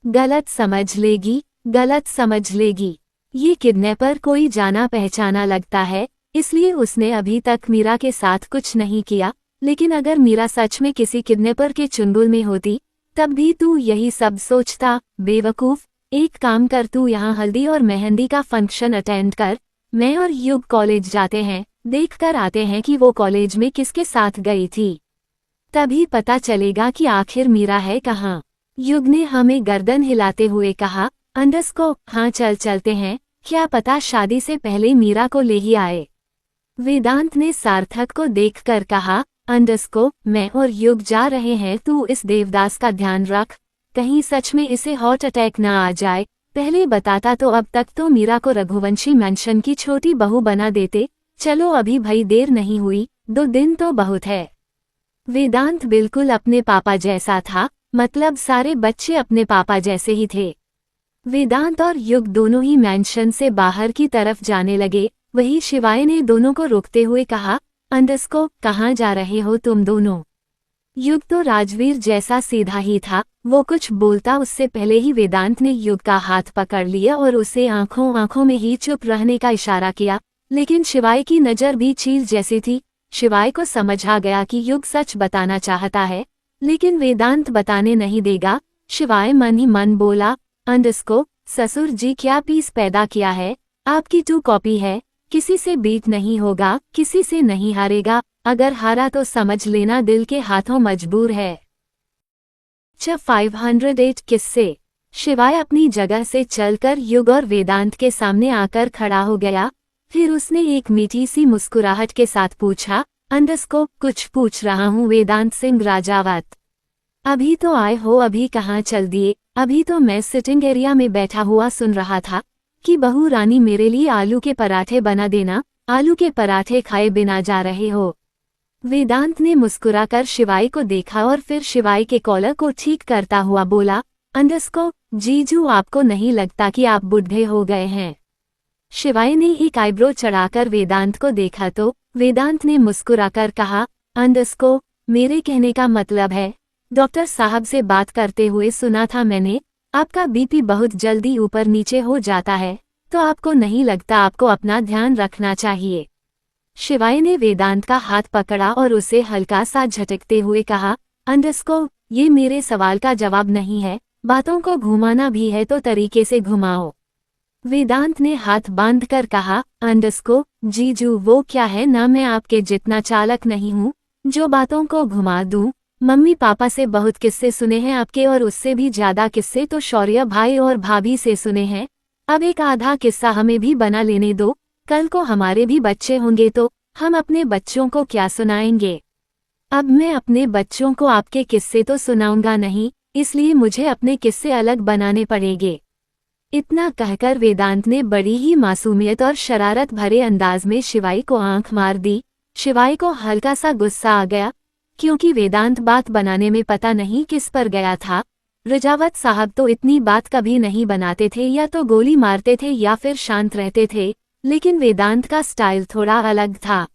गलत समझ लेगी, गलत समझ लेगी। ये किडनैपर कोई जाना पहचाना लगता है, इसलिए उसने अभी तक मीरा के साथ कुछ नहीं किया, लेकिन अगर मीरा सच में किसी किडनैपर के चुंगल में होती तब भी तू यही सब सोचता। बेवकूफ, एक काम कर, तू यहाँ हल्दी और मेहंदी का फंक्शन अटेंड कर, मैं और युग कॉलेज जाते हैं, देख कर आते हैं कि वो कॉलेज में किसके साथ गई थी, तभी पता चलेगा कि आखिर मीरा है कहाँ। युग ने हमें गर्दन हिलाते हुए कहा, अंडस्को हाँ चलते हैं, क्या पता शादी से पहले मीरा को ले ही आए। वेदांत ने सार्थक को देखकर कहा, अंडस्को मैं और युग जा रहे हैं, तू इस देवदास का ध्यान रख, कहीं सच में इसे हार्ट अटैक ना आ जाए, पहले बताता तो अब तक तो मीरा को रघुवंशी मैंशन की छोटी बहू बना देते। चलो अभी भाई देर नहीं हुई, 2 दिन तो बहुत है। वेदांत बिल्कुल अपने पापा जैसा था, मतलब सारे बच्चे अपने पापा जैसे ही थे। वेदांत और युग दोनों ही मैंशन से बाहर की तरफ जाने लगे, वही शिवाय ने दोनों को रोकते हुए कहा, अंडस्को कहाँ जा रहे हो तुम दोनों? युग तो राजवीर जैसा सीधा ही था, वो कुछ बोलता उससे पहले ही वेदांत ने युग का हाथ पकड़ लिया और उसे आंखों में ही चुप रहने का इशारा किया, लेकिन शिवाय की नज़र भी चील जैसी थी। शिवाय को समझ आ गया कि युग सच बताना चाहता है, लेकिन वेदांत बताने नहीं देगा। शिवाय मन ही मन बोला, अंडस्को ससुर जी क्या पीस पैदा किया है, आपकी 2 कॉपी है, किसी से बीट नहीं होगा, किसी से नहीं हारेगा, अगर हारा तो समझ लेना दिल के हाथों मजबूर है। 508 किस्से। शिवाय अपनी जगह से चलकर युग और वेदांत के सामने आकर खड़ा हो गया, फिर उसने एक मीठी सी मुस्कुराहट के साथ पूछा, अंडस्को कुछ पूछ रहा हूँ वेदांत सिंह राजावत। अभी तो आए हो, अभी कहाँ चल दिए? अभी तो मैं सिटिंग एरिया में बैठा हुआ सुन रहा था कि बहू रानी मेरे लिए आलू के पराठे बना देना, आलू के पराठे खाए बिना जा रहे हो। वेदांत ने मुस्कुराकर शिवाय को देखा और फिर शिवाय के कॉलर को ठीक करता हुआ बोला, अंडस्को जीजू आपको नहीं लगता कि आप बूढ़े हो गए हैं? शिवाय ने एक आईब्रो चढ़ाकर वेदांत को देखा तो वेदांत ने मुस्कुराकर कहा, अंडस्को मेरे कहने का मतलब है, डॉक्टर साहब से बात करते हुए सुना था मैंने, आपका बीपी बहुत जल्दी ऊपर नीचे हो जाता है, तो आपको नहीं लगता आपको अपना ध्यान रखना चाहिए? शिवाय ने वेदांत का हाथ पकड़ा और उसे हल्का सा झटकते हुए कहा, अंडस्को ये मेरे सवाल का जवाब नहीं है, बातों को घुमाना भी है तो तरीके से घुमाओ। वेदांत ने हाथ बांधकर कहा, अंडस्को जीजू वो क्या है ना, मैं आपके जितना चालाक नहीं हूँ जो बातों को घुमा दूं। मम्मी पापा से बहुत किस्से सुने हैं आपके, और उससे भी ज्यादा किस्से तो शौर्य भाई और भाभी से सुने हैं, अब एक आधा किस्सा हमें भी बना लेने दो, कल को हमारे भी बच्चे होंगे तो हम अपने बच्चों को क्या सुनाएंगे? अब मैं अपने बच्चों को आपके किस्से तो सुनाऊंगा नहीं, इसलिए मुझे अपने किस्से अलग बनाने पड़ेंगे। इतना कहकर वेदांत ने बड़ी ही मासूमियत और शरारत भरे अंदाज में शिवाय को आंख मार दी। शिवाय को हल्का सा गुस्सा आ गया, क्योंकि वेदांत बात बनाने में पता नहीं किस पर गया था। रजावत साहब तो इतनी बात कभी नहीं बनाते थे, या तो गोली मारते थे या फिर शांत रहते थे, लेकिन वेदांत का स्टाइल थोड़ा अलग था।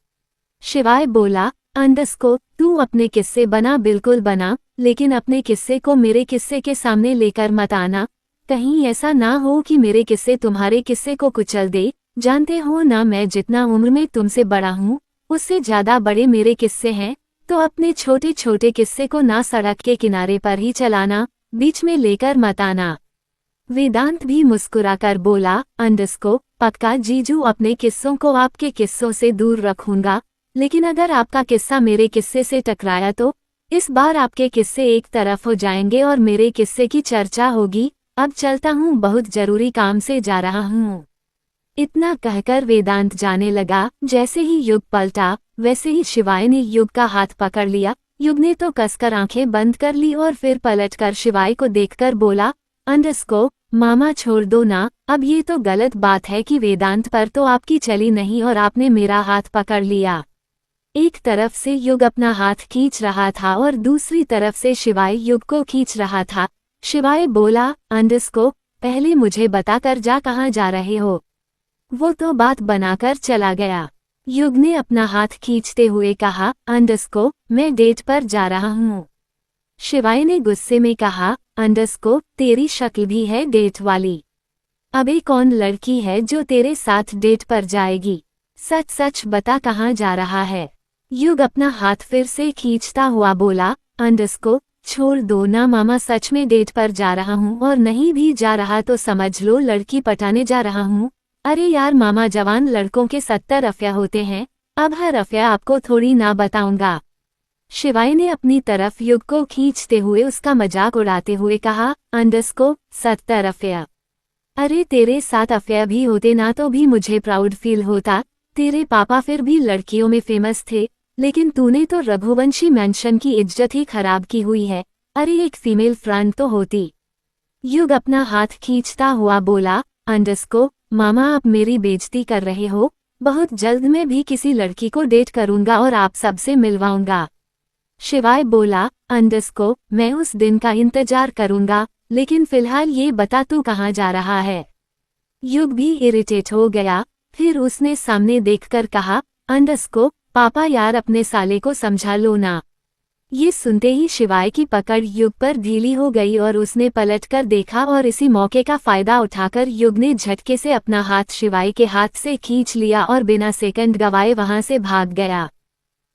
शिवाय बोला, अंडस्को तू अपने किस्से बना, बिल्कुल बना, लेकिन अपने किस्से को मेरे किस्से के सामने लेकर मत आना, कहीं ऐसा ना हो कि मेरे किस्से तुम्हारे किस्से को कुचल दे। जानते हो ना मैं जितना उम्र में तुमसे बड़ा हूँ उससे ज्यादा बड़े मेरे किस्से हैं, तो अपने छोटे छोटे किस्से को ना सड़क के किनारे पर ही चलाना, बीच में लेकर मत आना। वेदांत भी मुस्कुराकर बोला, अंडरस्को, पक्का जीजू, अपने किस्सों को आपके किस्सों से दूर रखूंगा, लेकिन अगर आपका किस्सा मेरे किस्से से टकराया तो इस बार आपके किस्से एक तरफ हो जाएंगे और मेरे किस्से की चर्चा होगी। अब चलता हूँ, बहुत जरूरी काम से जा रहा हूँ। इतना कहकर वेदांत जाने लगा। जैसे ही युग पलटा वैसे ही शिवाय ने युग का हाथ पकड़ लिया। युग ने तो कसकर आंखें बंद कर ली और फिर पलटकर शिवाय को देखकर बोला, अंडरस्को, मामा छोड़ दो ना, अब ये तो गलत बात है कि वेदांत पर तो आपकी चली नहीं और आपने मेरा हाथ पकड़ लिया। एक तरफ से युग अपना हाथ खींच रहा था और दूसरी तरफ से शिवाय युग को खींच रहा था। शिवाय बोला, अंडरस्को, पहले मुझे बताकर जा, कहाँ जा रहे हो? वो तो बात बनाकर चला गया। युग ने अपना हाथ खींचते हुए कहा, अंडरस्को, मैं डेट पर जा रहा हूँ। शिवाय ने गुस्से में कहा, अंडरस्को, तेरी शक्ल भी है डेट वाली। अबे कौन लड़की है जो तेरे साथ डेट पर जाएगी? सच सच बता, कहाँ जा रहा है? युग अपना हाथ फिर से खींचता हुआ बोला, अंडरस्को, छोड़ दो ना मामा, सच में डेट पर जा रहा हूँ, और नहीं भी जा रहा तो समझ लो लड़की पटाने जा रहा हूँ। अरे यार मामा, जवान लड़कों के 70 अफिया होते हैं, अब हर अफिया आपको थोड़ी ना बताऊंगा। शिवाय ने अपनी तरफ युग को खींचते हुए उसका मजाक उड़ाते हुए कहा, अंडरस्को, 70 अफिया? अरे तेरे 7 अफिया भी होते ना तो भी मुझे प्राउड फील होता। तेरे पापा फिर भी लड़कियों में फेमस थे, लेकिन तूने तो रघुवंशी मेंशन की इज्जत ही खराब की हुई है। अरे एक फीमेल फ्रंट तो होती। युग अपना हाथ खींचता हुआ बोला, अंडरस्को, मामा आप मेरी बेइज्जती कर रहे हो। बहुत जल्द मैं भी किसी लड़की को डेट करूंगा और आप सबसे मिलवाऊंगा। शिवाय बोला, अंडरस्को, मैं उस दिन का इंतजार करूंगा, लेकिन फिलहाल ये बता तू कहाँ जा रहा है? युग भी इरिटेट हो गया। फिर उसने सामने देखकर कहा, अंडरस्को, पापा यार अपने साले को समझा लो ना। ये सुनते ही शिवाय की पकड़ युग पर ढीली हो गई और उसने पलटकर देखा और इसी मौके का फायदा उठाकर युग ने झटके से अपना हाथ शिवाय के हाथ से खींच लिया और बिना सेकंड गवाए वहां से भाग गया।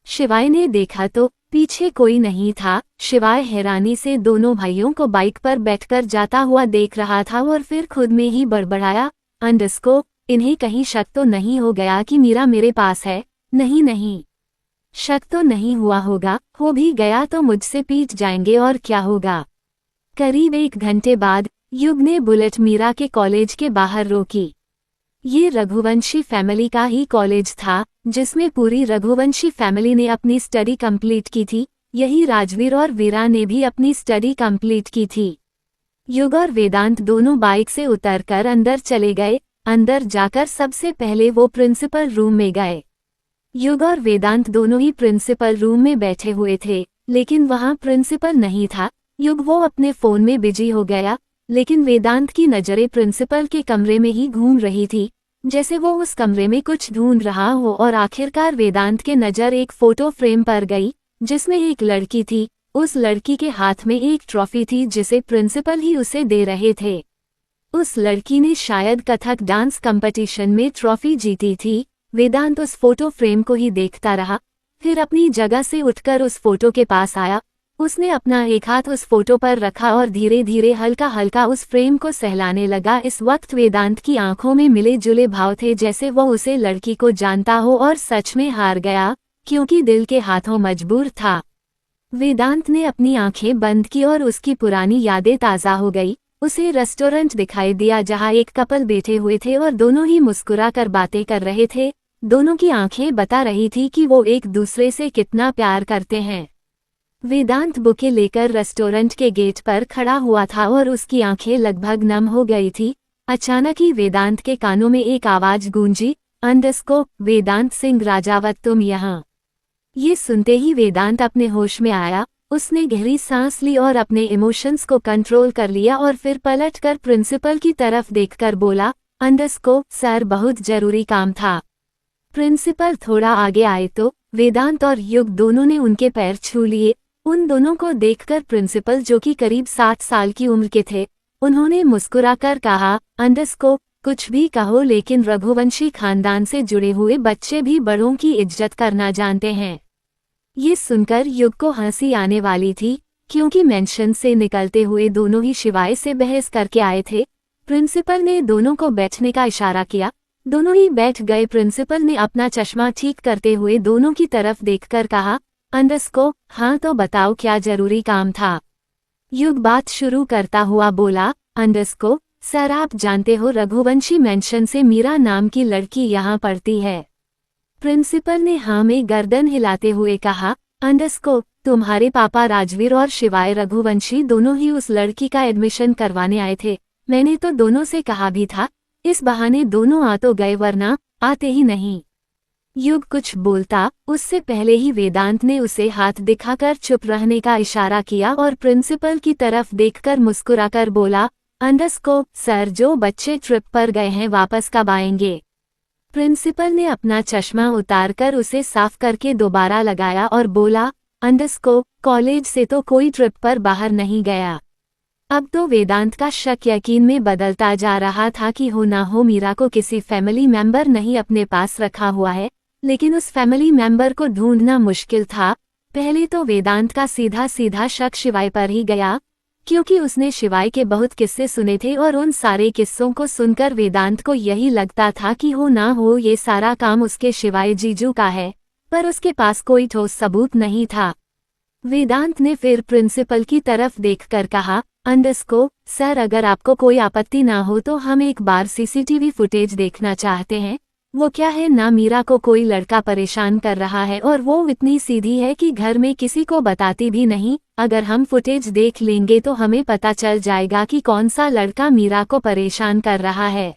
शिवाय ने देखा तो पीछे कोई नहीं था। शिवाय हैरानी से दोनों भाइयों को बाइक पर बैठकर जाता हुआ देख रहा था और फिर खुद में ही बड़बड़ाया, अंडरस्को, इन्हें कहीं शक तो नहीं हो गया कि मीरा मेरे पास है? नहीं नहीं, शक तो नहीं हुआ होगा, हो भी गया तो मुझसे पीट जाएंगे और क्या होगा। करीब 1 घंटे बाद युग ने बुलेट मीरा के कॉलेज के बाहर रोकी। ये रघुवंशी फैमिली का ही कॉलेज था, जिसमें पूरी रघुवंशी फैमिली ने अपनी स्टडी कंप्लीट की थी। यही राजवीर और वीरा ने भी अपनी स्टडी कंप्लीट की थी। युग और वेदांत दोनों बाइक से उतरकर अंदर चले गए। अंदर जाकर सबसे पहले वो प्रिंसिपल रूम में गए। युग और वेदांत दोनों ही प्रिंसिपल रूम में बैठे हुए थे, लेकिन वहां प्रिंसिपल नहीं था। युग वो अपने फोन में बिजी हो गया, लेकिन वेदांत की नजरें प्रिंसिपल के कमरे में ही घूम रही थी, जैसे वो उस कमरे में कुछ ढूंढ रहा हो। और आखिरकार वेदांत के नजर एक फोटो फ्रेम पर गई, जिसमें एक लड़की थी। उस लड़की के हाथ में एक ट्रॉफी थी जिसे प्रिंसिपल ही उसे दे रहे थे। उस लड़की ने शायद कथक डांस कंपटीशन में ट्रॉफी जीती थी। वेदांत उस फोटो फ्रेम को ही देखता रहा, फिर अपनी जगह से उठकर उस फोटो के पास आया। उसने अपना एक हाथ उस फोटो पर रखा और धीरे धीरे हल्का हल्का उस फ्रेम को सहलाने लगा। इस वक्त वेदांत की आंखों में मिले जुले भाव थे, जैसे वो उसे लड़की को जानता हो और सच में हार गया, क्योंकि दिल के हाथों मजबूर था। वेदांत ने अपनी आंखें बंद की और उसकी पुरानी यादें ताज़ा हो गई। उसे रेस्टोरेंट दिखाई दिया जहां एक कपल बैठे हुए थे और दोनों ही मुस्कुरा कर बातें कर रहे थे। दोनों की आंखें बता रही थी कि वो एक दूसरे से कितना प्यार करते हैं। वेदांत बुके लेकर रेस्टोरेंट के गेट पर खड़ा हुआ था और उसकी आंखें लगभग नम हो गई थी। अचानक ही वेदांत के कानों में एक आवाज गूंजी, अंडरस्को, वेदांत सिंह राजावत तुम यहाँ। ये सुनते ही वेदांत अपने होश में आया। उसने गहरी सांस ली और अपने इमोशंस को कंट्रोल कर लिया और फिर पलटकर प्रिंसिपल की तरफ देखकर बोला, अंडरस्को सर, बहुत जरूरी काम था। प्रिंसिपल थोड़ा आगे आए तो वेदांत और युग दोनों ने उनके पैर छू लिए। उन दोनों को देखकर प्रिंसिपल, जो कि करीब 60 साल की उम्र के थे, उन्होंने मुस्कुराकर कहा, अंडरस्को कुछ भी कहो, लेकिन रघुवंशी खानदान से जुड़े हुए बच्चे भी बड़ों की इज्जत करना जानते हैं। ये सुनकर युग को हंसी आने वाली थी, क्योंकि मेंशन से निकलते हुए दोनों ही शिवाय से बहस करके आए थे। प्रिंसिपल ने दोनों को बैठने का इशारा किया। दोनों ही बैठ गए। प्रिंसिपल ने अपना चश्मा ठीक करते हुए दोनों की तरफ देखकर कहा, अंडरस्को, हाँ तो बताओ क्या जरूरी काम था। युग बात शुरू करता हुआ बोला, अंडरस्को, सर आप जानते हो रघुवंशी मेंशन से मीरा नाम की लड़की यहाँ पढ़ती है। प्रिंसिपल ने हाँ में गर्दन हिलाते हुए कहा, अंडरस्को, तुम्हारे पापा राजवीर और शिवाय रघुवंशी दोनों ही उस लड़की का एडमिशन करवाने आए थे। मैंने तो दोनों से कहा भी था, इस बहाने दोनों आ तो गए वरना आते ही नहीं। युग कुछ बोलता उससे पहले ही वेदांत ने उसे हाथ दिखाकर चुप रहने का इशारा किया और प्रिंसिपल की तरफ देखकर मुस्कुराकर बोला, अंडरस्को, सर जो बच्चे ट्रिप पर गए हैं वापस कब आएंगे। प्रिंसिपल ने अपना चश्मा उतारकर उसे साफ करके दोबारा लगाया और बोला, अंडरस्को, कॉलेज से तो कोई ट्रिप पर बाहर नहीं गया। अब तो वेदांत का शक यकीन में बदलता जा रहा था कि हो ना हो मीरा को किसी फैमिली मेंबर नहीं अपने पास रखा हुआ है, लेकिन उस फैमिली मेंबर को ढूंढना मुश्किल था। पहले तो वेदांत का सीधा सीधा शक शिवाय पर ही गया, क्योंकि उसने शिवाय के बहुत किस्से सुने थे और उन सारे किस्सों को सुनकर वेदांत को यही लगता था कि हो ना हो ये सारा काम उसके शिवाय जीजू का है, पर उसके पास कोई ठोस सबूत नहीं था। वेदांत ने फिर प्रिंसिपल की तरफ देखकर कहा, अंडरस्को, सर अगर आपको कोई आपत्ति ना हो तो हम एक बार सीसीटीवी फुटेज देखना चाहते हैं। वो क्या है ना, मीरा को कोई लड़का परेशान कर रहा है और वो इतनी सीधी है कि घर में किसी को बताती भी नहीं। अगर हम फुटेज देख लेंगे तो हमें पता चल जाएगा कि कौन सा लड़का मीरा को परेशान कर रहा है।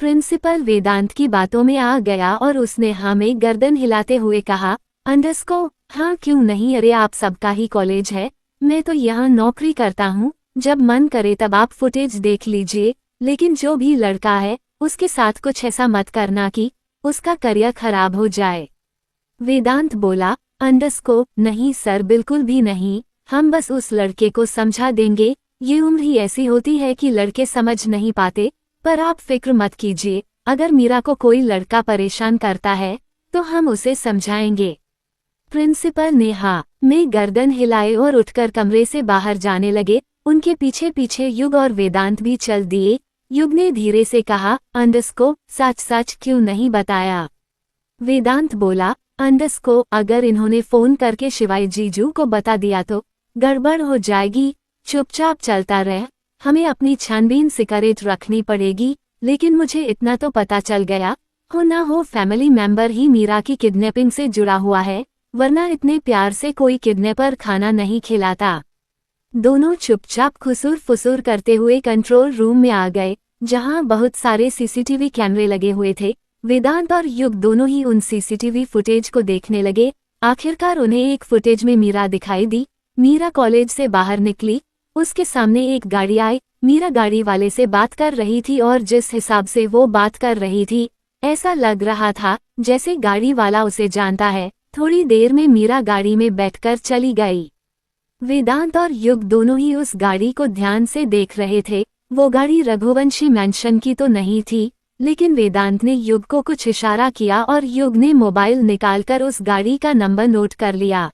प्रिंसिपल वेदांत की बातों में आ गया और उसने हाँ में गर्दन हिलाते हुए कहा, अंडरस्को, हाँ क्यों नहीं, अरे आप सबका ही कॉलेज है, मैं तो यहाँ नौकरी करता हूँ, जब मन करे तब आप फुटेज देख लीजिए, लेकिन जो भी लड़का है उसके साथ कुछ ऐसा मत करना कि उसका करियर खराब हो जाए। वेदांत बोला, अंडरस्को, नहीं सर बिल्कुल भी नहीं, हम बस उस लड़के को समझा देंगे, ये उम्र ही ऐसी होती है कि लड़के समझ नहीं पाते, पर आप फिक्र मत कीजिए, अगर मीरा को कोई लड़का परेशान करता है तो हम उसे समझाएंगे। प्रिंसिपल ने हाँ में गर्दन हिलाए और उठकर कमरे से बाहर जाने लगे। उनके पीछे पीछे युग और वेदांत भी चल दिए। युग ने धीरे से कहा, अंडरस्को, सच सच क्यों नहीं बताया। वेदांत बोला, अंडरस्को, अगर इन्होंने फोन करके शिवाय जीजू को बता दिया तो गड़बड़ हो जाएगी, चुपचाप चलता रह, हमें अपनी छानबीन सिकरेट रखनी पड़ेगी। लेकिन मुझे इतना तो पता चल गया, हो ना हो फैमिली मेंबर ही मीरा की किडनैपिंग से जुड़ा हुआ है, वरना इतने प्यार से कोई किडनैपर खाना नहीं खिलाता। दोनों चुपचाप खुसुर फुसुर करते हुए कंट्रोल रूम में आ गए, जहां बहुत सारे सीसीटीवी कैमरे लगे हुए थे। वेदांत और युग दोनों ही उन सीसीटीवी फुटेज को देखने लगे। आखिरकार उन्हें एक फुटेज में मीरा दिखाई दी। मीरा कॉलेज से बाहर निकली, उसके सामने एक गाड़ी आई। मीरा गाड़ी वाले से बात कर रही थी और जिस हिसाब से वो बात कर रही थी, ऐसा लग रहा था जैसे गाड़ी वाला उसे जानता है। थोड़ी देर में मीरा गाड़ी में बैठकर चली गई। वेदांत और युग दोनों ही उस गाड़ी को ध्यान से देख रहे थे। वो गाड़ी रघुवंशी मेंशन की तो नहीं थी, लेकिन वेदांत ने युग को कुछ इशारा किया और युग ने मोबाइल निकालकर उस गाड़ी का नंबर नोट कर लिया।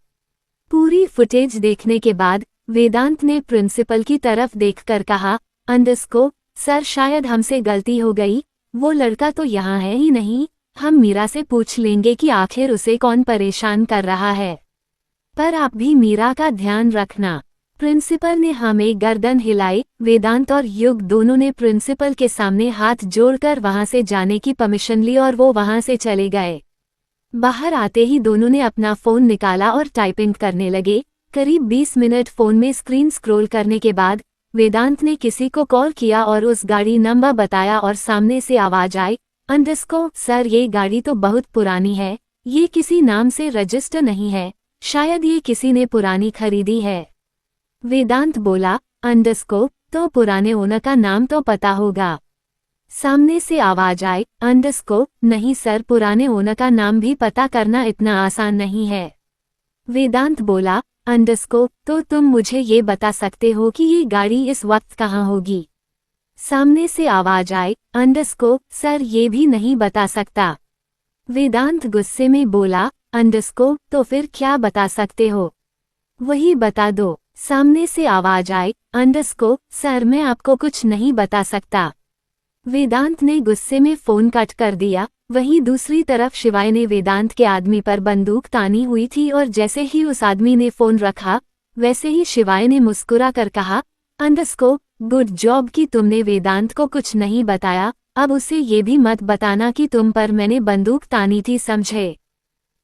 पूरी फुटेज देखने के बाद वेदांत ने प्रिंसिपल की तरफ देखकर कहा, अंडरस्को, सर शायद हमसे गलती हो गई, वो लड़का तो यहाँ है ही नहीं, हम मीरा से पूछ लेंगे कि आखिर उसे कौन परेशान कर रहा है, पर आप भी मीरा का ध्यान रखना। प्रिंसिपल ने हमें गर्दन हिलाई। वेदांत और युग दोनों ने प्रिंसिपल के सामने हाथ जोड़कर वहां से जाने की परमिशन ली और वो वहां से चले गए। बाहर आते ही दोनों ने अपना फोन निकाला और टाइपिंग करने लगे। करीब 20 मिनट फोन में स्क्रीन स्क्रॉल करने के बाद वेदांत ने किसी को कॉल किया और उस गाड़ी नंबर बताया और सामने से आवाज आई, अंडरस्को, सर ये गाड़ी तो बहुत पुरानी है, ये किसी नाम से रजिस्टर नहीं है, शायद ये किसी ने पुरानी खरीदी है। वेदांत बोला, अंडरस्को, तो पुराने ओनर का नाम तो पता होगा। सामने से आवाज आई, अंडरस्को, नहीं सर, पुराने ओनर का नाम भी पता करना इतना आसान नहीं है। वेदांत बोला, अंडरस्को, तो तुम मुझे ये बता सकते हो कि ये गाड़ी इस वक्त कहाँ होगी। सामने से आवाज आई, अंडरस्को, सर ये भी नहीं बता सकता। वेदांत गुस्से में बोला, अंडरस्को, तो फिर क्या बता सकते हो, वही बता दो। सामने से आवाज आई, सर मैं आपको कुछ नहीं बता सकता। वेदांत ने गुस्से में फोन कट कर दिया। वहीं दूसरी तरफ शिवाय ने वेदांत के आदमी पर बंदूक तानी हुई थी और जैसे ही उस आदमी ने फोन रखा वैसे ही शिवाय ने मुस्कुरा कर कहा, गुड जॉब कि तुमने वेदांत को कुछ नहीं बताया, अब उसे ये भी मत बताना कि तुम पर मैंने बंदूक तानी थी, समझे।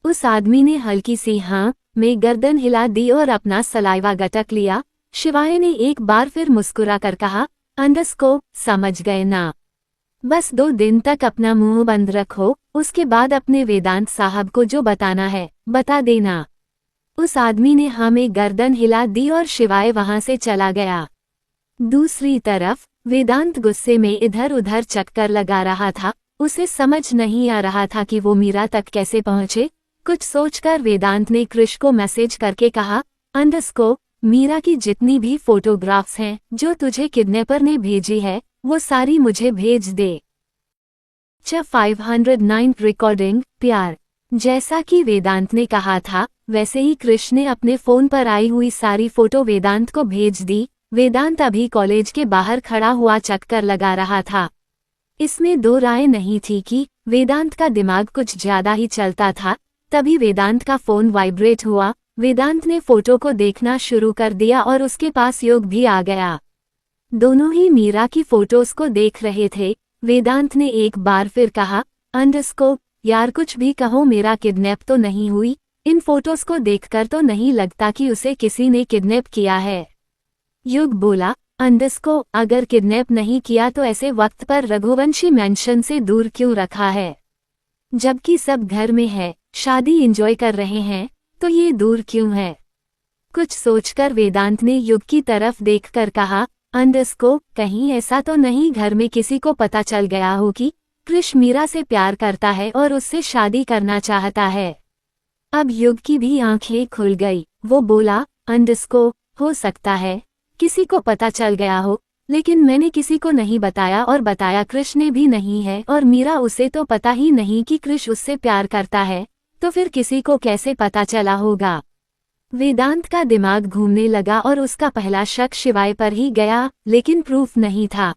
उस आदमी ने हल्की सी हाँ में गर्दन हिला दी और अपना सलाइवा गटक लिया। शिवाय ने एक बार फिर मुस्कुरा कर कहा, समझ गए ना, बस 2 दिन तक अपना मुंह बंद रखो, उसके बाद अपने वेदांत साहब को जो बताना है बता देना। उस आदमी ने हाँ में गर्दन हिला दी और शिवाय वहां से चला गया। दूसरी तरफ वेदांत गुस्से में इधर उधर चक्कर लगा रहा था। उसे समझ नहीं आ रहा था कि वो मीरा तक कैसे पहुंचे। कुछ सोचकर वेदांत ने कृष को मैसेज करके कहा, मीरा की जितनी भी फोटोग्राफ्स हैं जो तुझे किडनैपर ने भेजी है वो सारी मुझे भेज दे। 509 रिकॉर्डिंग प्यार। जैसा कि वेदांत ने कहा था वैसे ही कृष ने अपने फोन पर आई हुई सारी फोटो वेदांत को भेज दी। वेदांत अभी कॉलेज के बाहर खड़ा हुआ चक्कर लगा रहा था। इसमें 2 राय नहीं थी कि वेदांत का दिमाग कुछ ज्यादा ही चलता था। तभी वेदांत का फोन वाइब्रेट हुआ। वेदांत ने फोटो को देखना शुरू कर दिया और उसके पास योग भी आ गया। दोनों ही मीरा की फोटोज को देख रहे थे। वेदांत ने एक बार फिर कहा, यार कुछ भी कहो, मेरा किडनैप तो नहीं हुई। इन फोटोज को देखकर तो नहीं लगता कि उसे किसी ने किडनैप किया है। युग बोला, अगर किडनैप नहीं किया तो ऐसे वक्त पर रघुवंशी मैंशन से दूर क्यों रखा है? जबकि सब घर में है, शादी एंजॉय कर रहे हैं, तो ये दूर क्यों है? कुछ सोचकर वेदांत ने युग की तरफ देखकर कहा, कहीं ऐसा तो नहीं घर में किसी को पता चल गया हो कि कृष मीरा से प्यार करता है और उससे शादी करना चाहता है। अब युग की भी आंखें खुल गई। वो बोला, हो सकता है किसी को पता चल गया हो, लेकिन मैंने किसी को नहीं बताया और बताया कृष ने भी नहीं है, और मीरा उसे तो पता ही नहीं कि कृष उससे प्यार करता है, तो फिर किसी को कैसे पता चला होगा? वेदांत का दिमाग घूमने लगा और उसका पहला शक शिवाय पर ही गया, लेकिन प्रूफ नहीं था।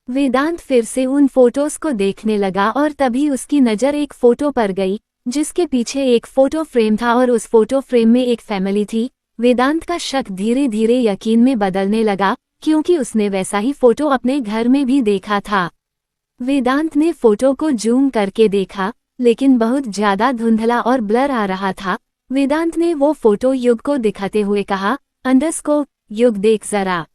वेदांत फिर से उन फोटोज को देखने लगा और तभी उसकी नज़र एक फोटो पर गई जिसके पीछे एक फोटो फ्रेम था और उस फोटो फ्रेम में एक फैमिली थी। वेदांत का शक धीरे धीरे यकीन में बदलने लगा क्योंकि उसने वैसा ही फोटो अपने घर में भी देखा था। वेदांत ने फोटो को जूम करके देखा, लेकिन बहुत ज्यादा धुंधला और ब्लर आ रहा था। वेदांत ने वो फोटो युग को दिखाते हुए कहा, युग देख जरा।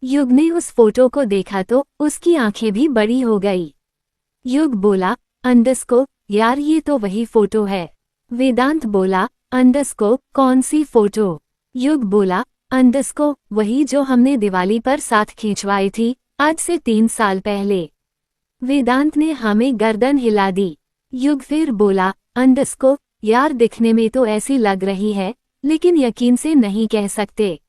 युग ने उस फोटो को देखा तो उसकी आंखें भी बड़ी हो गई। युग बोला, यार ये तो वही फोटो है। वेदांत बोला, कौन सी फोटो? युग बोला, वही जो हमने दिवाली पर साथ खींचवाई थी, आज से 3 साल पहले। वेदांत ने हमें गर्दन हिला दी। युग फिर बोला, यार दिखने में तो ऐसी लग रही है, लेकिन यकीन से नहीं कह सकते।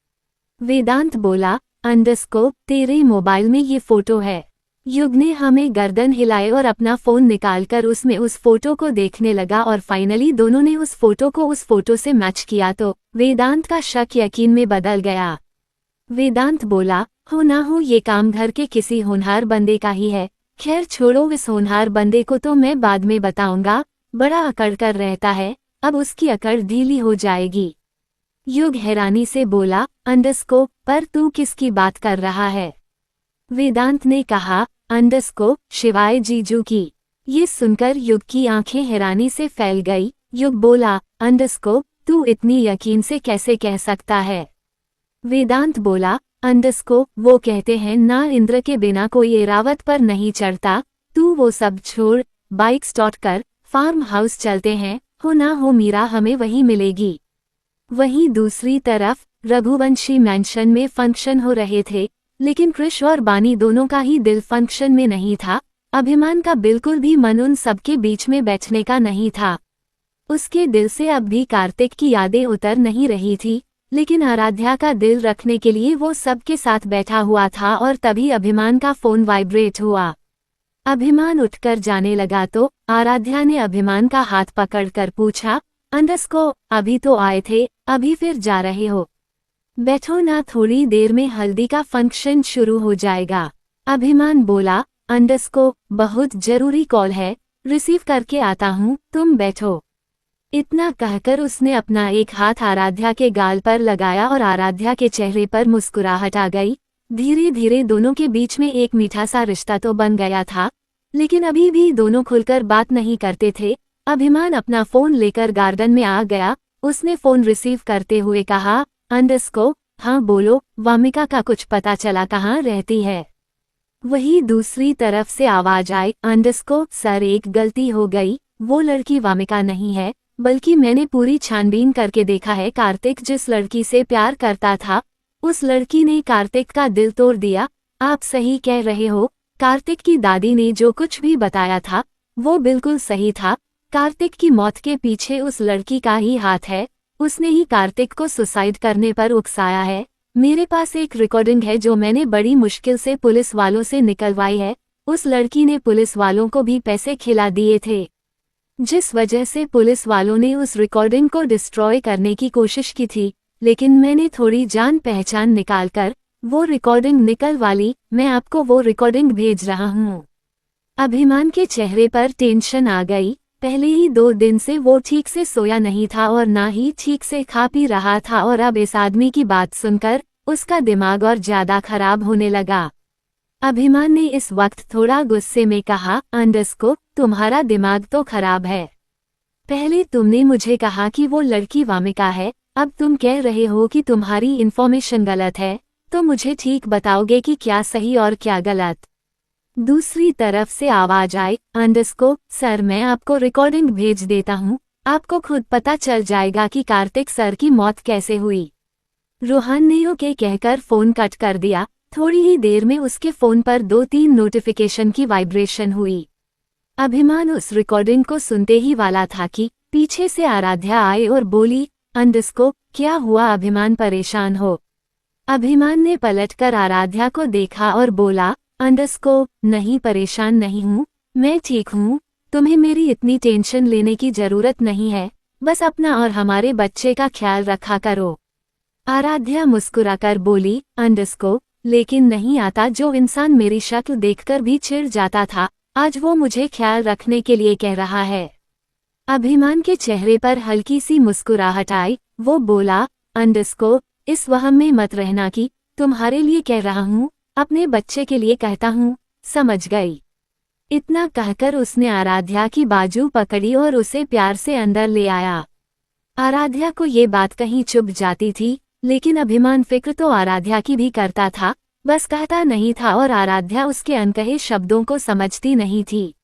वेदांत बोला, तेरे मोबाइल में ये फोटो है। युग ने हमें गर्दन हिलाए और अपना फोन निकालकर उसमें उस फोटो को देखने लगा और फाइनली दोनों ने उस फोटो को उस फोटो से मैच किया तो वेदांत का शक यकीन में बदल गया। वेदांत बोला, हो ना हो ये काम घर के किसी होनहार बंदे का ही है। खैर छोड़ो, इस होनहार बंदे को तो मैं बाद में बताऊंगा, बड़ा अकड़ कर रहता है, अब उसकी अकड़ ढीली हो जाएगी। युग हैरानी से बोला, पर तू किसकी बात कर रहा है? वेदांत ने कहा, शिवाय जीजू की। ये सुनकर युग की आंखें हैरानी से फैल गई। युग बोला, तू इतनी यकीन से कैसे कह सकता है? वेदांत बोला, वो कहते हैं ना, इंद्र के बिना कोई एरावत पर नहीं चढ़ता। तू वो सब छोड़, बाइक स्टार्ट कर, फार्म हाउस चलते हैं, हो ना हो मीरा हमें वहीं मिलेगी। वहीं दूसरी तरफ रघुवंशी मैंशन में फंक्शन हो रहे थे, लेकिन कृष और बानी दोनों का ही दिल फंक्शन में नहीं था। अभिमान का बिल्कुल भी मन उन सबके बीच में बैठने का नहीं था। उसके दिल से अब भी कार्तिक की यादें उतर नहीं रही थी, लेकिन आराध्या का दिल रखने के लिए वो सबके साथ बैठा हुआ था और तभी अभिमान का फोन वाइब्रेट हुआ। अभिमान उठकर जाने लगा तो आराध्या ने अभिमान का हाथ पकड़कर पूछा, अभी तो आए थे, अभी फिर जा रहे हो? बैठो ना, थोड़ी देर में हल्दी का फंक्शन शुरू हो जाएगा। अभिमान बोला, बहुत जरूरी कॉल है, रिसीव करके आता हूँ, तुम बैठो। इतना कहकर उसने अपना एक हाथ आराध्या के गाल पर लगाया और आराध्या के चेहरे पर मुस्कुराहट आ गई। धीरे धीरे दोनों के बीच में एक मीठा सा रिश्ता तो बन गया था, लेकिन अभी भी दोनों खुलकर बात नहीं करते थे। अभिमान अपना फोन लेकर गार्डन में आ गया। उसने फोन रिसीव करते हुए कहा, हाँ बोलो, वामिका का कुछ पता चला, कहाँ रहती है? वही दूसरी तरफ से आवाज आई, सर एक गलती हो गई, वो लड़की वामिका नहीं है, बल्कि मैंने पूरी छानबीन करके देखा है। कार्तिक जिस लड़की से प्यार करता था, उस लड़की ने कार्तिक का दिल तोड़ दिया। आप सही कह रहे हो, कार्तिक की दादी ने जो कुछ भी बताया था वो बिल्कुल सही था। कार्तिक की मौत के पीछे उस लड़की का ही हाथ है, उसने ही कार्तिक को सुसाइड करने पर उकसाया है। मेरे पास एक रिकॉर्डिंग है जो मैंने बड़ी मुश्किल से पुलिस वालों से निकलवाई है। उस लड़की ने पुलिस वालों को भी पैसे खिला दिए थे, जिस वजह से पुलिस वालों ने उस रिकॉर्डिंग को डिस्ट्रॉय करने की कोशिश की थी, लेकिन मैंने थोड़ी जान पहचान निकालकर वो रिकॉर्डिंग निकलवा ली। मैं आपको वो रिकॉर्डिंग भेज रहा हूँ। अभिमान के चेहरे पर टेंशन आ गई। पहले ही 2 दिन से वो ठीक से सोया नहीं था और ना ही ठीक से खा पी रहा था, और अब इस आदमी की बात सुनकर उसका दिमाग और ज्यादा खराब होने लगा। अभिमान ने इस वक्त थोड़ा गुस्से में कहा, तुम्हारा दिमाग तो खराब है। पहले तुमने मुझे कहा कि वो लड़की वामिका है, अब तुम कह रहे हो कि तुम्हारी इन्फॉर्मेशन गलत है। तो मुझे ठीक बताओगे कि क्या सही और क्या गलत? दूसरी तरफ से आवाज आई, सर मैं आपको रिकॉर्डिंग भेज देता हूँ, आपको खुद पता चल जाएगा कि कार्तिक सर की मौत कैसे हुई। रोहन ने ओके कहकर फोन कट कर दिया। थोड़ी ही देर में उसके फोन पर 2-3 नोटिफिकेशन की वाइब्रेशन हुई। अभिमान उस रिकॉर्डिंग को सुनते ही वाला था कि पीछे से आराध्या आए और बोली, क्या हुआ? अभिमान परेशान हो? अभिमान ने पलटकर आराध्या को देखा और बोला, नहीं परेशान नहीं हूँ, मैं ठीक हूँ, तुम्हें मेरी इतनी टेंशन लेने की जरूरत नहीं है, बस अपना और हमारे बच्चे का ख्याल रखा करो। आराध्या मुस्कुराकर बोली, लेकिन नहीं आता, जो इंसान मेरी शक्ल देखकर भी चिढ़ जाता था, आज वो मुझे ख्याल रखने के लिए कह रहा है। अभिमान के चेहरे पर हल्की सी मुस्कुराहट आई। वो बोला, इस वहम में मत रहना कि तुम्हारे लिए कह रहा हूँ, अपने बच्चे के लिए कहता हूँ, समझ गई? इतना कहकर उसने आराध्या की बाजू पकड़ी और उसे प्यार से अंदर ले आया। आराध्या को ये बात कहीं चुभ जाती थी, लेकिन अभिमान फिक्र तो आराध्या की भी करता था, बस कहता नहीं था और आराध्या उसके अनकहे शब्दों को समझती नहीं थी।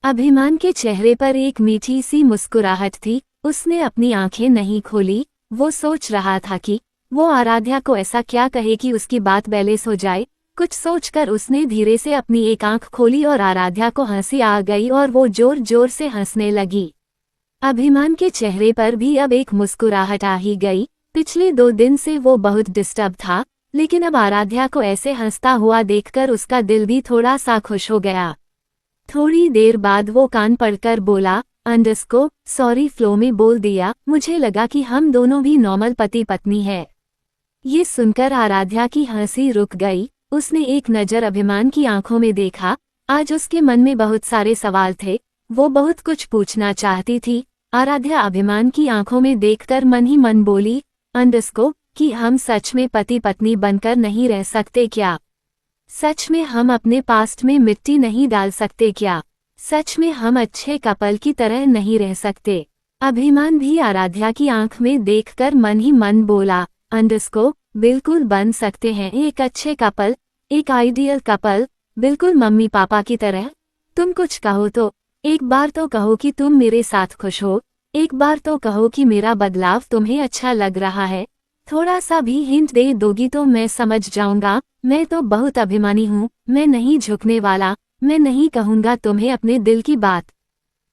अभिमान के चेहरे पर एक मीठी सी मुस्कुराहट थी। उसने अपनी आंखें नहीं खोली। वो सोच रहा था कि वो आराध्या को ऐसा क्या कहे कि उसकी बात बैलेंस हो जाए। कुछ सोचकर उसने धीरे से अपनी एक आंख खोली और आराध्या को हंसी आ गई और वो जोर जोर से हंसने लगी। अभिमान के चेहरे पर भी अब एक मुस्कुराहट आ ही गई। पिछले 2 दिन से वो बहुत डिस्टर्ब था, लेकिन अब आराध्या को ऐसे हंसता हुआ देखकर उसका दिल भी थोड़ा सा खुश हो गया। थोड़ी देर बाद वो कान पड़कर बोला, सॉरी, फ्लो में बोल दिया, मुझे लगा कि हम दोनों भी नॉर्मल पति पत्नी है। ये सुनकर आराध्या की हंसी रुक गई। उसने एक नज़र अभिमान की आंखों में देखा। आज उसके मन में बहुत सारे सवाल थे, वो बहुत कुछ पूछना चाहती थी। आराध्या अभिमान की आंखों में देखकर मन ही मन बोली, कि हम सच में पति पत्नी बनकर नहीं रह सकते क्या? सच में हम अपने पास्ट में मिट्टी नहीं डाल सकते क्या? सच में हम अच्छे कपल की तरह नहीं रह सकते? अभिमान भी आराध्या की आंख में देखकर मन ही मन बोला, बिल्कुल बन सकते हैं एक अच्छे कपल, एक आइडियल कपल, बिल्कुल मम्मी पापा की तरह। तुम कुछ कहो तो, एक बार तो कहो कि तुम मेरे साथ खुश हो, एक बार तो कहो कि मेरा बदलाव तुम्हें अच्छा लग रहा है। थोड़ा सा भी हिंट दे दोगी तो मैं समझ जाऊंगा। मैं तो बहुत अभिमानी हूँ, मैं नहीं झुकने वाला, मैं नहीं कहूँगा तुम्हें अपने दिल की बात।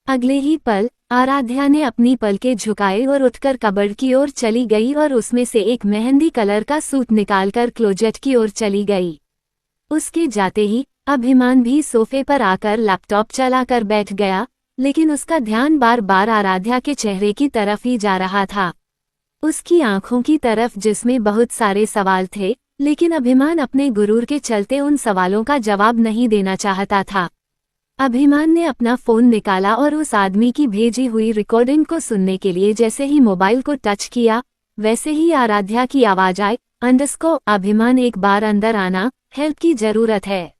अगले ही पल आराध्या ने अपनी पलकें झुकाए और उठकर कबर्ड की ओर चली गई और उसमें से एक मेहंदी कलर का सूट निकालकर क्लोजेट की ओर चली गई। उसके जाते ही अभिमान भी सोफे पर आकर लैपटॉप चलाकर बैठ गया, लेकिन उसका ध्यान बार बार आराध्या के चेहरे की तरफ ही जा रहा था। उसकी आंखों की तरफ जिसमें बहुत सारे सवाल थे, लेकिन अभिमान अपने गुरूर के चलते उन सवालों का जवाब नहीं देना चाहता था। अभिमान ने अपना फोन निकाला और उस आदमी की भेजी हुई रिकॉर्डिंग को सुनने के लिए जैसे ही मोबाइल को टच किया, वैसे ही आराध्या की आवाज आई, अभिमान एक बार अंदर आना, हेल्प की जरूरत है।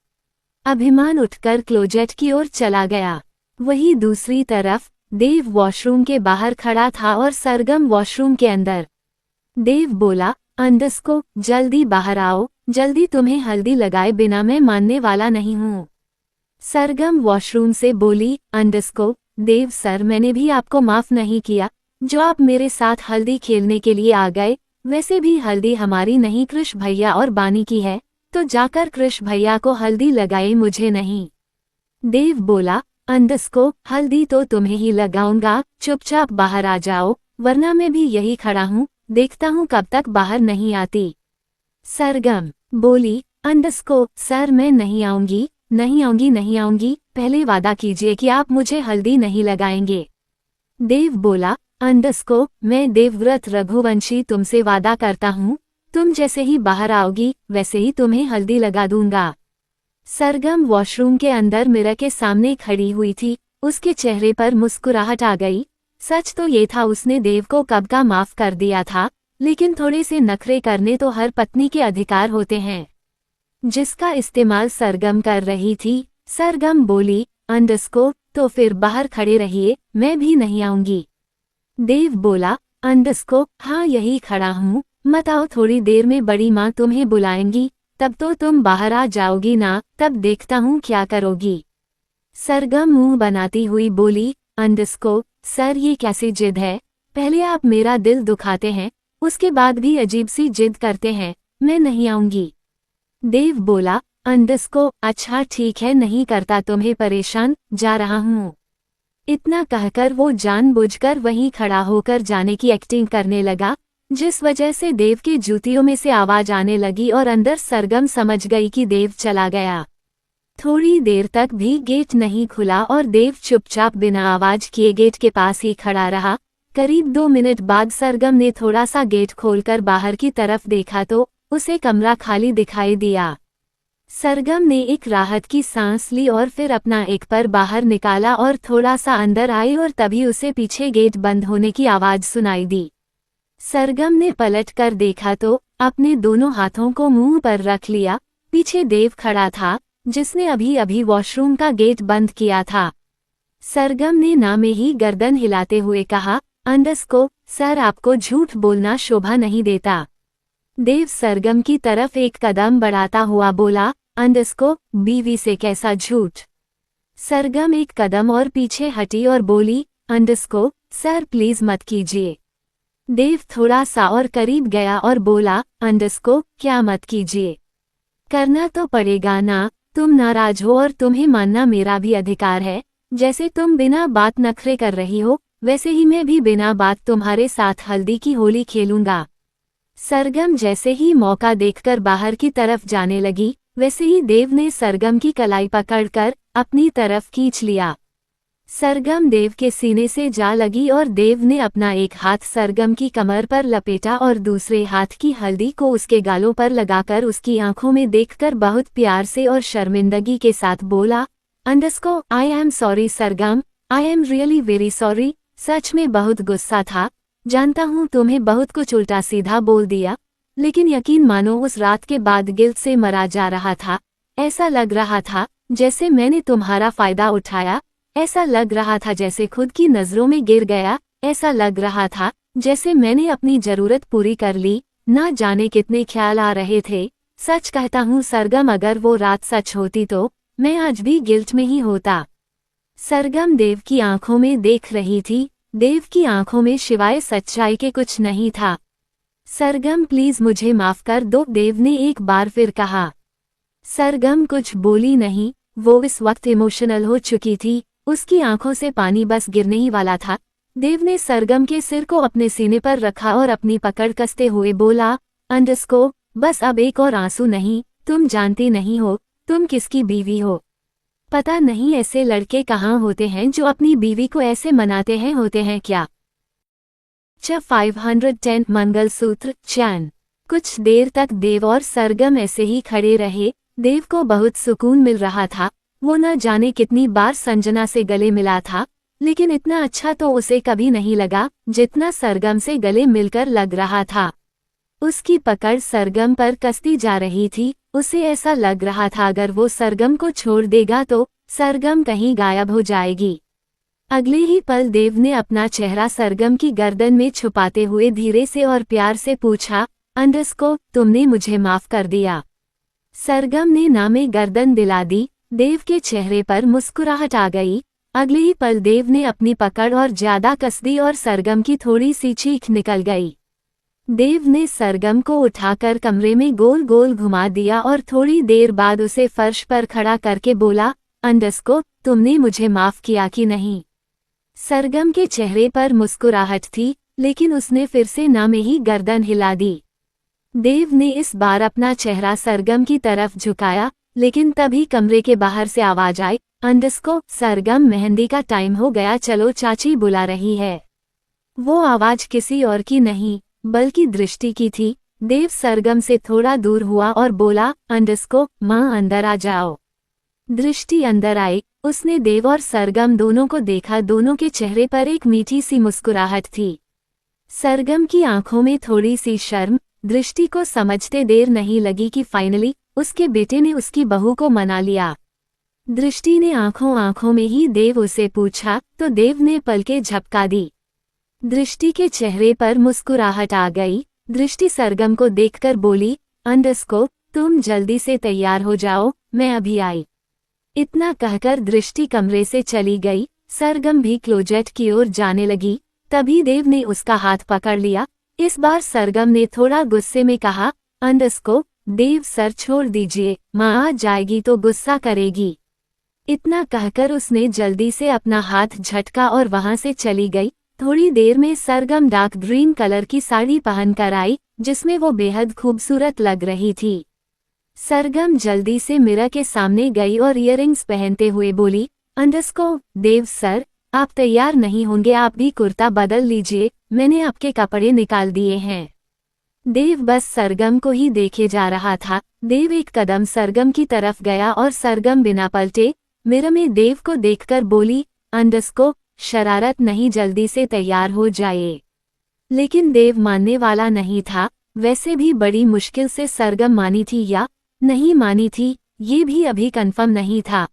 अभिमान उठकर क्लोजेट की ओर चला गया। वही दूसरी तरफ देव वॉशरूम के बाहर खड़ा था और सरगम वॉशरूम के अंदर। देव बोला, जल्दी बाहर आओ, जल्दी, तुम्हें हल्दी लगाए बिना मैं मानने वाला नहीं हूँ। सरगम वॉशरूम से बोली, देव सर, मैंने भी आपको माफ नहीं किया, जो आप मेरे साथ हल्दी खेलने के लिए आ गए। वैसे भी हल्दी हमारी नहीं, कृष भैया और बानी की है, तो जाकर कृष भैया को हल्दी लगाए, मुझे नहीं। देव बोला, हल्दी तो तुम्हें ही लगाऊंगा, चुपचाप बाहर आ जाओ, वरना मैं भी यही खड़ा हूँ, देखता हूँ कब तक बाहर नहीं आती। सरगम बोली, सर मैं नहीं आऊंगी, नहीं आऊंगी, पहले वादा कीजिए कि आप मुझे हल्दी नहीं लगाएंगे। देव बोला, मैं देवव्रत रघुवंशी तुमसे वादा करता हूँ, तुम जैसे ही बाहर आओगी वैसे ही तुम्हें हल्दी लगा दूंगा। सरगम वॉशरूम के अंदर मिरर के सामने खड़ी हुई थी, उसके चेहरे पर मुस्कुराहट आ गई। सच तो ये था, उसने देव को कब का माफ कर दिया था, लेकिन थोड़े से नखरे करने तो हर पत्नी के अधिकार होते हैं, जिसका इस्तेमाल सरगम कर रही थी। सरगम बोली, तो फिर बाहर खड़े रहिए, मैं भी नहीं आऊंगी। देव बोला, हाँ यही खड़ा हूँ, मत आओ, थोड़ी देर में बड़ी माँ तुम्हें बुलाएंगी, तब तो तुम बाहर आ जाओगी ना, तब देखता हूँ क्या करोगी। सरगम मुंह बनाती हुई बोली, सर ये कैसी जिद है, पहले आप मेरा दिल दुखाते हैं, उसके बाद भी अजीब सी जिद करते हैं, मैं नहीं आऊंगी। देव बोला, अच्छा ठीक है, नहीं करता तुम्हें परेशान, जा रहा हूँ। इतना कहकर वो जानबूझकर वहीं खड़ा होकर जाने की एक्टिंग करने लगा, जिस वजह से देव के जूतियों में से आवाज आने लगी और अंदर सरगम समझ गई कि देव चला गया। थोड़ी देर तक भी गेट नहीं खुला और देव चुपचाप बिना आवाज किए गेट के पास ही खड़ा रहा। करीब 2 मिनट बाद सरगम ने थोड़ा सा गेट खोलकर बाहर की तरफ देखा तो उसे कमरा खाली दिखाई दिया। सरगम ने एक राहत की सांस ली और फिर अपना एक पैर बाहर निकाला और थोड़ा सा अंदर आई और तभी उसे पीछे गेट बंद होने की आवाज सुनाई दी। सरगम ने पलट कर देखा तो अपने दोनों हाथों को मुंह पर रख लिया। पीछे देव खड़ा था, जिसने अभी अभी वॉशरूम का गेट बंद किया था। सरगम ने ना में ही गर्दन हिलाते हुए कहा, सर आपको झूठ बोलना शोभा नहीं देता। देव सरगम की तरफ एक कदम बढ़ाता हुआ बोला, बीवी से कैसा झूठ। सरगम एक कदम और पीछे हटी और बोली, सर प्लीज मत कीजिए। देव थोड़ा सा और करीब गया और बोला, क्या मत कीजिए, करना तो पड़ेगा ना, तुम नाराज हो और तुम्हें मानना मेरा भी अधिकार है। जैसे तुम बिना बात नखरे कर रही हो, वैसे ही मैं भी बिना बात तुम्हारे साथ हल्दी की होली खेलूंगा। सरगम जैसे ही मौका देखकर बाहर की तरफ जाने लगी, वैसे ही देव ने सरगम की कलाई पकड़कर अपनी तरफ खींच लिया। सरगम देव के सीने से जा लगी और देव ने अपना एक हाथ सरगम की कमर पर लपेटा और दूसरे हाथ की हल्दी को उसके गालों पर लगाकर उसकी आंखों में देखकर बहुत प्यार से और शर्मिंदगी के साथ बोला, I am sorry Sargam, I am really very sorry. सच में बहुत गुस्सा था, जानता हूँ तुम्हें बहुत कुछ उल्टा सीधा बोल दिया, लेकिन यकीन मानो उस रात के बाद गिल्ट से मरा जा रहा था। ऐसा लग रहा था जैसे मैंने तुम्हारा फायदा उठाया, ऐसा लग रहा था जैसे खुद की नजरों में गिर गया, ऐसा लग रहा था जैसे मैंने अपनी जरूरत पूरी कर ली। ना जाने कितने ख्याल आ रहे थे। सच कहता हूँ सरगम, अगर वो रात सच होती तो मैं आज भी गिल्ट में ही होता। सरगम देव की आंखों में देख रही थी। देव की आंखों में सिवाय सच्चाई के कुछ नहीं था। सरगम प्लीज मुझे माफ कर दो, देव ने एक बार फिर कहा। सरगम कुछ बोली नहीं, वो इस वक्त इमोशनल हो चुकी थी, उसकी आंखों से पानी बस गिरने ही वाला था। देव ने सरगम के सिर को अपने सीने पर रखा और अपनी पकड़ कसते हुए बोला, बस अब एक और आंसू नहीं, तुम जानती नहीं हो तुम किसकी बीवी हो। पता नहीं ऐसे लड़के कहाँ होते हैं जो अपनी बीवी को ऐसे मनाते हैं, होते हैं क्या। च 510 मंगलसूत्र चैन। कुछ देर तक देव और सरगम ऐसे ही खड़े रहे। देव को बहुत सुकून मिल रहा था। वो न जाने कितनी बार संजना से गले मिला था, लेकिन इतना अच्छा तो उसे कभी नहीं लगा जितना सरगम से गले मिलकर लग रहा था। उसकी पकड़ सरगम पर कसती जा रही थी। उसे ऐसा लग रहा था अगर वो सरगम को छोड़ देगा तो सरगम कहीं गायब हो जाएगी। अगले ही पल देव ने अपना चेहरा सरगम की गर्दन में छुपाते हुए धीरे से और प्यार से पूछा, अंडरस्को तुमने मुझे माफ कर दिया। सरगम ने नामे गर्दन दिला दी। देव के चेहरे पर मुस्कुराहट आ गई। अगले ही पल देव ने अपनी पकड़ और ज्यादा कस दी और सरगम की थोड़ी सी चीख निकल गई। देव ने सरगम को उठाकर कमरे में गोल गोल घुमा दिया और थोड़ी देर बाद उसे फर्श पर खड़ा करके बोला, अंडरस्को तुमने मुझे माफ किया कि नहीं। सरगम के चेहरे पर मुस्कुराहट थी, लेकिन उसने फिर से ना में ही गर्दन हिला दी। देव ने इस बार अपना चेहरा सरगम की तरफ झुकाया, लेकिन तभी कमरे के बाहर से आवाज आई, अंडरस्को सरगम मेहंदी का टाइम हो गया, चलो चाची बुला रही है। वो आवाज किसी और की नहीं बल्कि दृष्टि की थी। देव सरगम से थोड़ा दूर हुआ और बोला, अंडरस्को माँ अंदर आ जाओ। दृष्टि अंदर आई। उसने देव और सरगम दोनों को देखा। दोनों के चेहरे पर एक मीठी सी मुस्कुराहट थी। सरगम की आंखों में थोड़ी सी शर्म। दृष्टि को समझते देर नहीं लगी कि फाइनली उसके बेटे ने उसकी बहू को मना लिया। दृष्टि ने आंखों आंखों में ही देव उसे पूछा तो देव ने पलकें झपका दी। दृष्टि के चेहरे पर मुस्कुराहट आ गई। दृष्टि सरगम को देखकर बोली, अंडरस्को तुम जल्दी से तैयार हो जाओ, मैं अभी आई। इतना कहकर दृष्टि कमरे से चली गई। सरगम भी क्लोजेट की ओर जाने लगी। तभी देव ने उसका हाथ पकड़ लिया। इस बार सरगम ने थोड़ा गुस्से में कहा, अंडरस्को देव सर छोड़ दीजिए, माँ आ जाएगी तो गुस्सा करेगी। इतना कहकर उसने जल्दी से अपना हाथ झटका और वहां से चली गई। थोड़ी देर में सरगम डार्क ग्रीन कलर की साड़ी पहनकर आई, जिसमें वो बेहद खूबसूरत लग रही थी। सरगम जल्दी से मिरर के सामने गई और इयररिंग्स पहनते हुए बोली, अंडरस्को देव सर आप तैयार नहीं होंगे, आप भी कुर्ता बदल लीजिए, मैंने आपके कपड़े निकाल दिए हैं। देव बस सरगम को ही देखे जा रहा था। देव एक कदम सरगम की तरफ गया और सरगम बिना पलटे मिरर में देव को देखकर बोली, अंडरस्को शरारत नहीं, जल्दी से तैयार हो जाए। लेकिन देव मानने वाला नहीं था। वैसे भी बड़ी मुश्किल से सरगम मानी थी या नहीं मानी थी, ये भी अभी कंफर्म नहीं था।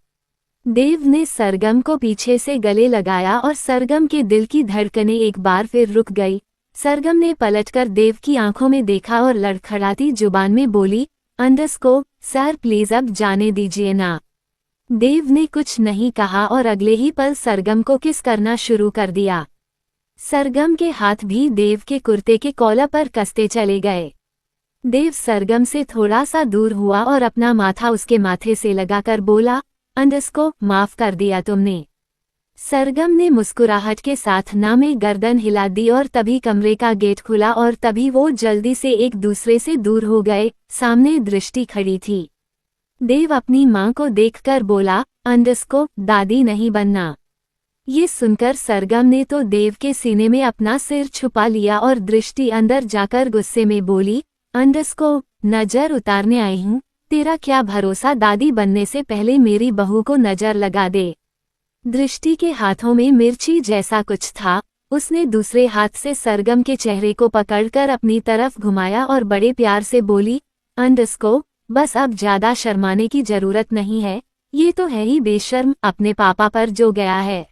देव ने सरगम को पीछे से गले लगाया और सरगम के दिल की धड़कनें एक बार फिर रुक गई। सरगम ने पलटकर देव की आंखों में देखा और लड़खड़ाती जुबान में बोली, अंडरस्को सर प्लीज अब जाने दीजिए ना। देव ने कुछ नहीं कहा और अगले ही पल सरगम को किस करना शुरू कर दिया। सरगम के हाथ भी देव के कुर्ते के कॉलर पर कसते चले गए। देव सरगम से थोड़ा सा दूर हुआ और अपना माथा उसके माथे से लगाकर बोला, अंडरस्को माफ कर दिया तुमने। सरगम ने मुस्कुराहट के साथ ना में गर्दन हिला दी और तभी कमरे का गेट खुला और तभी वो जल्दी से एक दूसरे से दूर हो गए। सामने दृष्टि खड़ी थी। देव अपनी मां को देखकर बोला, अंडरस्को दादी नहीं बनना। ये सुनकर सरगम ने तो देव के सीने में अपना सिर छुपा लिया और दृष्टि अंदर जाकर गुस्से में बोली, अंडरस्को नजर उतारने आई हूँ, तेरा क्या भरोसा दादी बनने से पहले मेरी बहू को नजर लगा दे। दृष्टि के हाथों में मिर्ची जैसा कुछ था। उसने दूसरे हाथ से सरगम के चेहरे को पकड़कर अपनी तरफ घुमाया और बड़े प्यार से बोली, अंडरस्को बस अब ज्यादा शर्माने की जरूरत नहीं है, ये तो है ही बेशर्म, अपने पापा पर जो गया है।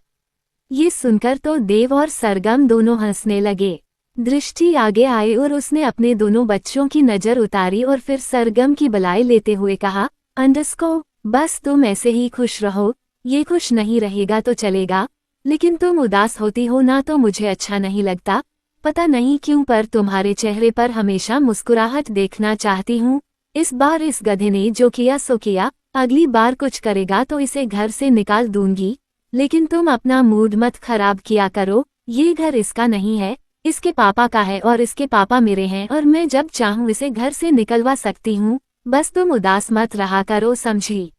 ये सुनकर तो देव और सरगम दोनों हंसने लगे। दृष्टि आगे आए और उसने अपने दोनों बच्चों की नजर उतारी और फिर सरगम की बलाई लेते हुए कहा, अंडरस्को बस तुम ऐसे ही खुश रहो, ये खुश नहीं रहेगा तो चलेगा, लेकिन तुम उदास होती हो ना तो मुझे अच्छा नहीं लगता। पता नहीं क्यों पर तुम्हारे चेहरे पर हमेशा मुस्कुराहट देखना चाहती हूँ। इस बार इस गधे ने जो किया सो किया, अगली बार कुछ करेगा तो इसे घर से निकाल दूंगी। लेकिन तुम अपना मूड मत खराब किया करो, ये घर इसका नहीं है, इसके पापा का है और इसके पापा मेरे हैं और मैं जब चाहूँ इसे घर से निकलवा सकती हूँ। बस तुम उदास मत रहा करो, समझी।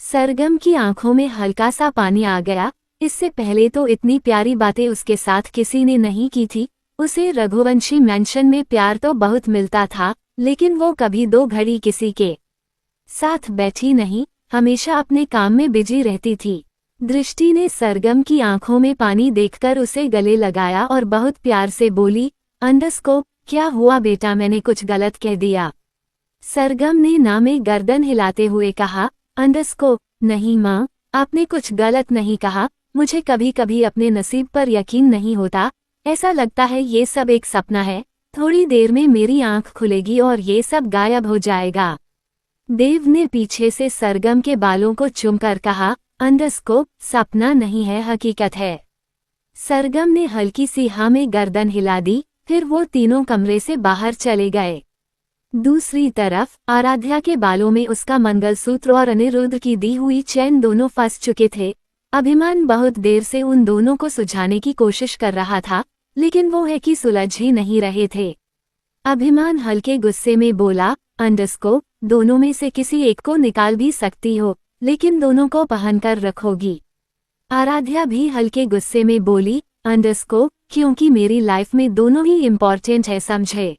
सरगम की आंखों में हल्का सा पानी आ गया। इससे पहले तो इतनी प्यारी बातें उसके साथ किसी ने नहीं की थी। उसे रघुवंशी मैंशन में प्यार तो बहुत मिलता था, लेकिन वो कभी 2 घड़ी किसी के साथ बैठी नहीं, हमेशा अपने काम में बिजी रहती थी। दृष्टि ने सरगम की आंखों में पानी देखकर उसे गले लगाया और बहुत प्यार से बोली, अंडरस्कोप, क्या हुआ बेटा, मैंने कुछ गलत कह दिया? सरगम ने ना में गर्दन हिलाते हुए कहा, अंडरस्कोप, नहीं माँ, आपने कुछ गलत नहीं कहा। मुझे कभी कभी अपने नसीब पर यकीन नहीं होता, ऐसा लगता है ये सब एक सपना है। थोड़ी देर में मेरी आंख खुलेगी और ये सब गायब हो जाएगा। देव ने पीछे से सरगम के बालों को चूमकर कहा, अंडरस्कोप, सपना नहीं है, हकीकत है। सरगम ने हल्की सी हाँ में गर्दन हिला दी, फिर वो तीनों कमरे से बाहर चले गए। दूसरी तरफ आराध्या के बालों में उसका मंगलसूत्र और अनिरुद्ध की दी हुई चैन दोनों फंस चुके थे। अभिमान बहुत देर से उन दोनों को सुझाने की कोशिश कर रहा था, लेकिन वो है कि सुलझ ही नहीं रहे थे। अभिमान हल्के गुस्से में बोला, अंडरस्कोप, दोनों में से किसी एक को निकाल भी सकती हो, लेकिन दोनों को पहनकर रखोगी। आराध्या भी हल्के गुस्से में बोली, अंडरस्कोप, क्योंकि मेरी लाइफ में दोनों ही इम्पॉर्टेंट है, समझे?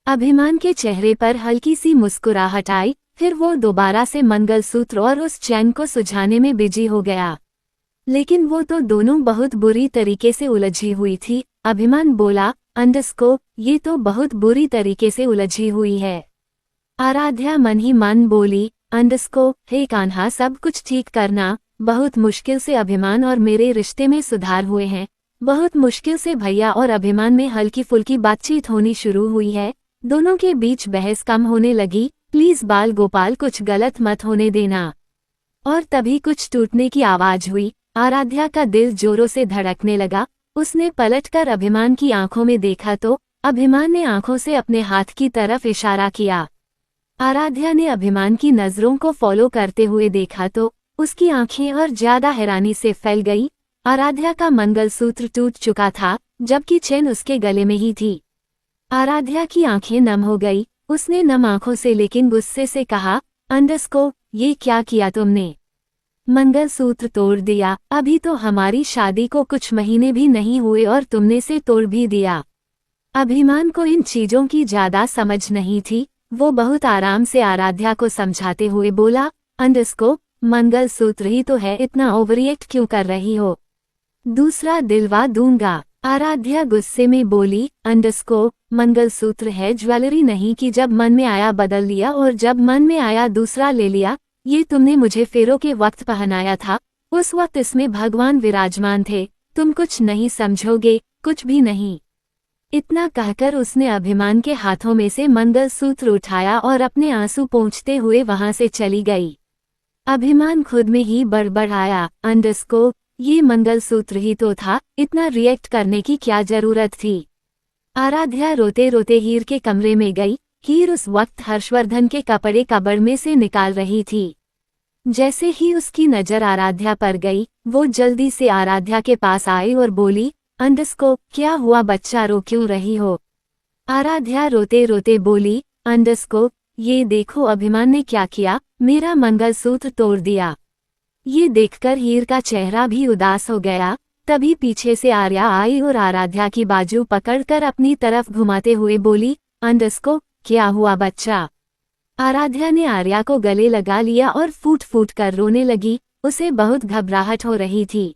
अभिमान के चेहरे पर हल्की सी मुस्कुराहट आई, फिर वो दोबारा से मंगलसूत्र और उस चैन को सुझाने में बिजी हो गया। लेकिन वो तो दोनों बहुत बुरी तरीके से उलझी हुई थी। अभिमान बोला, अंडरस्कोप, ये तो बहुत बुरी तरीके से उलझी हुई है। आराध्या मन ही मन बोली, अंडरस्कोप, हे कान्हा, सब कुछ ठीक करना। बहुत मुश्किल से अभिमान और मेरे रिश्ते में सुधार हुए हैं। बहुत मुश्किल से भैया और अभिमान में हल्की फुल्की बातचीत होनी शुरू हुई है। दोनों के बीच बहस कम होने लगी। प्लीज बाल गोपाल, कुछ गलत मत होने देना। और तभी कुछ टूटने की आवाज हुई। आराध्या का दिल जोरों से धड़कने लगा। उसने पलटकर अभिमान की आंखों में देखा तो अभिमान ने आंखों से अपने हाथ की तरफ इशारा किया। आराध्या ने अभिमान की नजरों को फॉलो करते हुए देखा तो उसकी आंखें और ज्यादा हैरानी से फैल गई। आराध्या का मंगलसूत्र टूट चुका था, जबकि चैन उसके गले में ही थी। आराध्या की आंखें नम हो गई। उसने नम आंखों से लेकिन गुस्से से कहा, अंडरस्कोप, ये क्या किया तुमने? मंगलसूत्र तोड़ दिया। अभी तो हमारी शादी को कुछ महीने भी नहीं हुए और तुमने से तोड़ भी दिया। अभिमान को इन चीजों की ज्यादा समझ नहीं थी। वो बहुत आराम से आराध्या को समझाते हुए बोला, अंडरस्कोप, मंगलसूत्र ही तो है, इतना ओवररिएक्ट क्यों कर रही हो? दूसरा दिलवा दूंगा। आराध्या गुस्से में बोली, अंडरस्कोप, मंगलसूत्र है, ज्वेलरी नहीं कि जब मन में आया बदल लिया और जब मन में आया दूसरा ले लिया। ये तुमने मुझे फेरों के वक्त पहनाया था, उस वक्त इसमें भगवान विराजमान थे। तुम कुछ नहीं समझोगे, कुछ भी नहीं। इतना कहकर उसने अभिमान के हाथों में से मंगलसूत्र उठाया और अपने आंसू पोंछते हुए वहां से चली गई। अभिमान खुद में ही बड़बड़ाया, अंडरस्कोप, ये मंगलसूत्र ही तो था, इतना रिएक्ट करने की क्या जरूरत थी? आराध्या रोते रोते हीर के कमरे में गई। हीर उस वक्त हर्षवर्धन के कपड़े कबड़ में से निकाल रही थी। जैसे ही उसकी नजर आराध्या पर गई, वो जल्दी से आराध्या के पास आई और बोली, अंडरस्कोप, क्या हुआ बच्चा, रो क्यों रही हो? आराध्या रोते रोते बोली, अंडरस्कोप, ये देखो अभिमान ने क्या किया, मेरा मंगलसूत्र तोड़ दिया। ये देखकर हीर का चेहरा भी उदास हो गया। तभी पीछे से आर्या आई और आराध्या की बाजू पकड़कर अपनी तरफ घुमाते हुए बोली, अंडरस्कोप, क्या हुआ बच्चा? आराध्या ने आर्या को गले लगा लिया और फूट फूट कर रोने लगी। उसे बहुत घबराहट हो रही थी।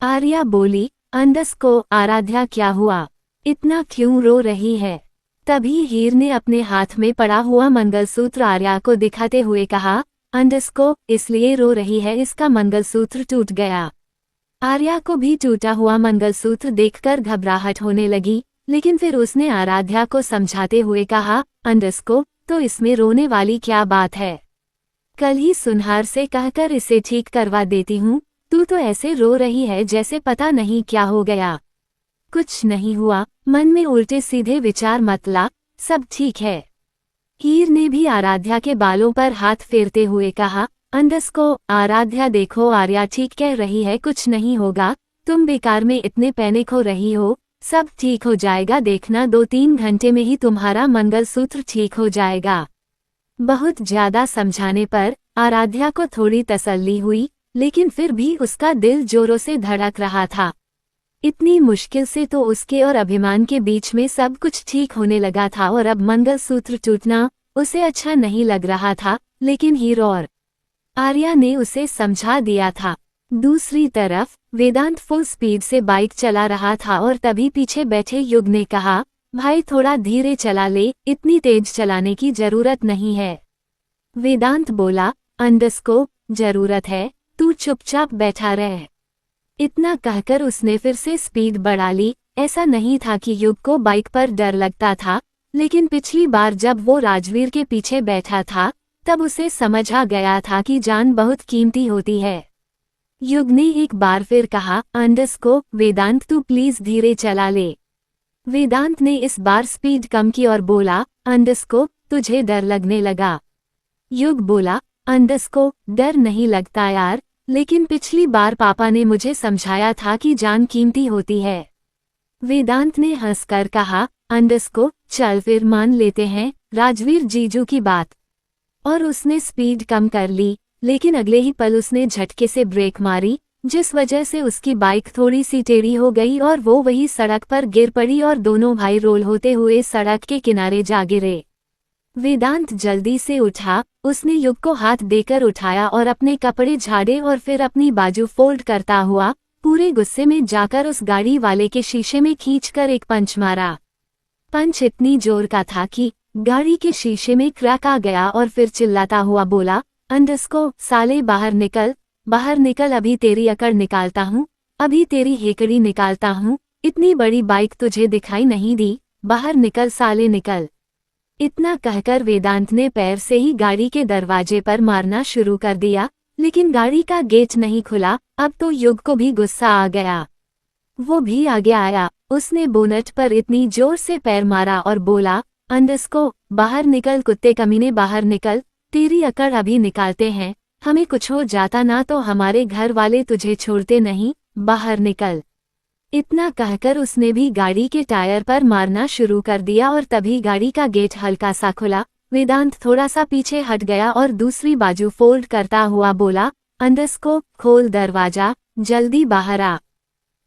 आर्या बोली, अंडरस्कोप, आराध्या क्या हुआ, इतना क्यों रो रही है? तभी हीर ने अपने हाथ में पड़ा हुआ मंगलसूत्र आर्या को दिखाते हुए कहा, अंडरस्कोप, इसलिए रो रही है, इसका मंगलसूत्र टूट गया। आर्या को भी टूटा हुआ मंगलसूत्र देखकर घबराहट होने लगी, लेकिन फिर उसने आराध्या को समझाते हुए कहा, अंडरस्कोप, तो इसमें रोने वाली क्या बात है? कल ही सुनहार से कहकर इसे ठीक करवा देती हूँ। तू तो ऐसे रो रही है जैसे पता नहीं क्या हो गया। कुछ नहीं हुआ, मन में उल्टे सीधे विचार मत ला, सब ठीक है। हीर ने भी आराध्या के बालों पर हाथ फेरते हुए कहा, अंडरस्कोप, आराध्या देखो आर्या ठीक कह रही है, कुछ नहीं होगा, तुम बेकार में इतने पैनिक हो रही हो, सब ठीक हो जाएगा, देखना 2-3 घंटे में ही तुम्हारा मंगलसूत्र ठीक हो जाएगा। बहुत ज्यादा समझाने पर आराध्या को थोड़ी तसल्ली हुई, लेकिन फिर भी उसका दिल जोरों से धड़क रहा था। इतनी मुश्किल से तो उसके और अभिमान के बीच में सब कुछ ठीक होने लगा था और अब मंगलसूत्र टूटना उसे अच्छा नहीं लग रहा था, लेकिन हीरो और आर्या ने उसे समझा दिया था। दूसरी तरफ वेदांत फुल स्पीड से बाइक चला रहा था और तभी पीछे बैठे युग ने कहा, भाई थोड़ा धीरे चला ले, इतनी तेज चलाने की जरूरत नहीं है। वेदांत बोला, अंडरस्कोप, जरूरत है, तू चुपचाप बैठा रह। इतना कहकर उसने फिर से स्पीड बढ़ा ली। ऐसा नहीं था कि युग को बाइक पर डर लगता था, लेकिन पिछली बार जब वो राजवीर के पीछे बैठा था तब उसे समझ आ गया था कि जान बहुत कीमती होती है। युग ने एक बार फिर कहा, अंडरस्कोप, वेदांत तू प्लीज धीरे चला ले। वेदांत ने इस बार स्पीड कम की और बोला, अंडरस्कोप, तुझे डर लगने लगा। युग बोला, अंडरस्कोप, डर नहीं लगता यार, लेकिन पिछली बार पापा ने मुझे समझाया था कि जान कीमती होती है। वेदांत ने हंसकर कहा, अंडरस्कोप, चल फिर मान लेते हैं राजवीर जीजू की बात। और उसने स्पीड कम कर ली, लेकिन अगले ही पल उसने झटके से ब्रेक मारी, जिस वजह से उसकी बाइक थोड़ी सी टेढ़ी हो गई और वो वही सड़क पर गिर पड़ी और दोनों भाई रोल होते हुए सड़क के किनारे जा गिरे। वेदांत जल्दी से उठा, उसने युग को हाथ देकर उठाया और अपने कपड़े झाड़े और फिर अपनी बाजू फोल्ड करता हुआ पूरे गुस्से में जाकर उस गाड़ी वाले के शीशे में खींचकर एक पंच मारा। पंच इतनी जोर का था कि गाड़ी के शीशे में क्रैक आ गया और फिर चिल्लाता हुआ बोला, अंडरस्कोप, साले बाहर निकल, बाहर निकल, अभी तेरी अकड़ निकालता हूँ, अभी तेरी हेकड़ी निकालता हूँ, इतनी बड़ी बाइक तुझे दिखाई नहीं दी, बाहर निकल साले निकल। इतना कहकर वेदांत ने पैर से ही गाड़ी के दरवाजे पर मारना शुरू कर दिया, लेकिन गाड़ी का गेट नहीं खुला। अब तो युग को भी गुस्सा आ गया। वो भी आगे आया, उसने बोनट पर इतनी जोर से पैर मारा और बोला, अंडरस्कोप, बाहर निकल कुत्ते कमीने, बाहर निकल, तेरी अकड़ अभी निकालते हैं, हमें कुछ हो जाता ना तो हमारे घर वाले तुझे छोड़ते नहीं, बाहर निकल। इतना कहकर उसने भी गाड़ी के टायर पर मारना शुरू कर दिया और तभी गाड़ी का गेट हल्का सा खुला। वेदांत थोड़ा सा पीछे हट गया और दूसरी बाजू फोल्ड करता हुआ बोला, अंडरस्कोप, खोल दरवाजा, जल्दी बाहर आ।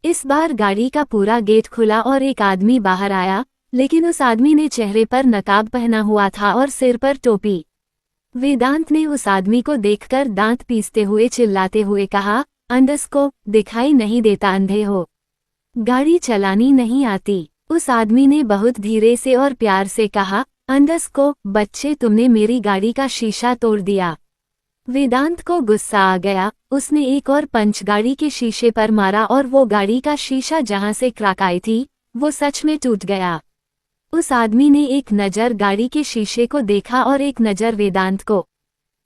इस बार गाड़ी का पूरा गेट खुला और एक आदमी बाहर आया, लेकिन उस आदमी ने चेहरे पर नकाब पहना हुआ था और सिर पर टोपी। वेदांत ने उस आदमी को देखकर दांत पीसते हुए चिल्लाते हुए कहा, अंडरस्कोप, दिखाई नहीं देता, अंधे हो, गाड़ी चलानी नहीं आती। उस आदमी ने बहुत धीरे से और प्यार से कहा, अंडरस्कोप, बच्चे तुमने मेरी गाड़ी का शीशा तोड़ दिया। वेदांत को गुस्सा आ गया, उसने एक और पंच गाड़ी के शीशे पर मारा और वो गाड़ी का शीशा जहां से क्रैक आई थी वो सच में टूट गया। उस आदमी ने एक नज़र गाड़ी के शीशे को देखा और एक नज़र वेदांत को।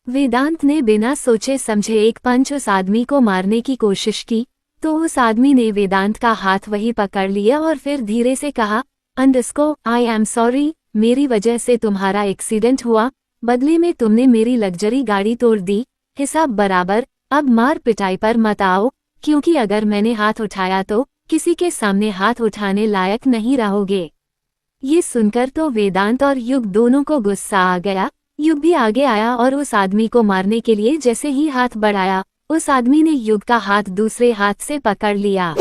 वेदांत ने बिना सोचे समझे एक पंच उस आदमी को मारने की कोशिश की, तो उस आदमी ने वेदांत का हाथ वही पकड़ लिया और फिर धीरे से कहा, अंडरस्कोप, आई एम सॉरी, मेरी वजह से तुम्हारा एक्सीडेंट हुआ, बदले में तुमने मेरी लग्जरी गाड़ी तोड़ दी, हिसाब बराबर, अब मार पिटाई पर मत आओ, क्योंकि अगर मैंने हाथ उठाया तो किसी के सामने हाथ उठाने लायक नहीं रहोगे। ये सुनकर तो वेदांत और युग दोनों को गुस्सा आ गया। युग भी आगे आया और उस आदमी को मारने के लिए जैसे ही हाथ बढ़ाया, उस आदमी ने युग का हाथ दूसरे हाथ से पकड़ लिया।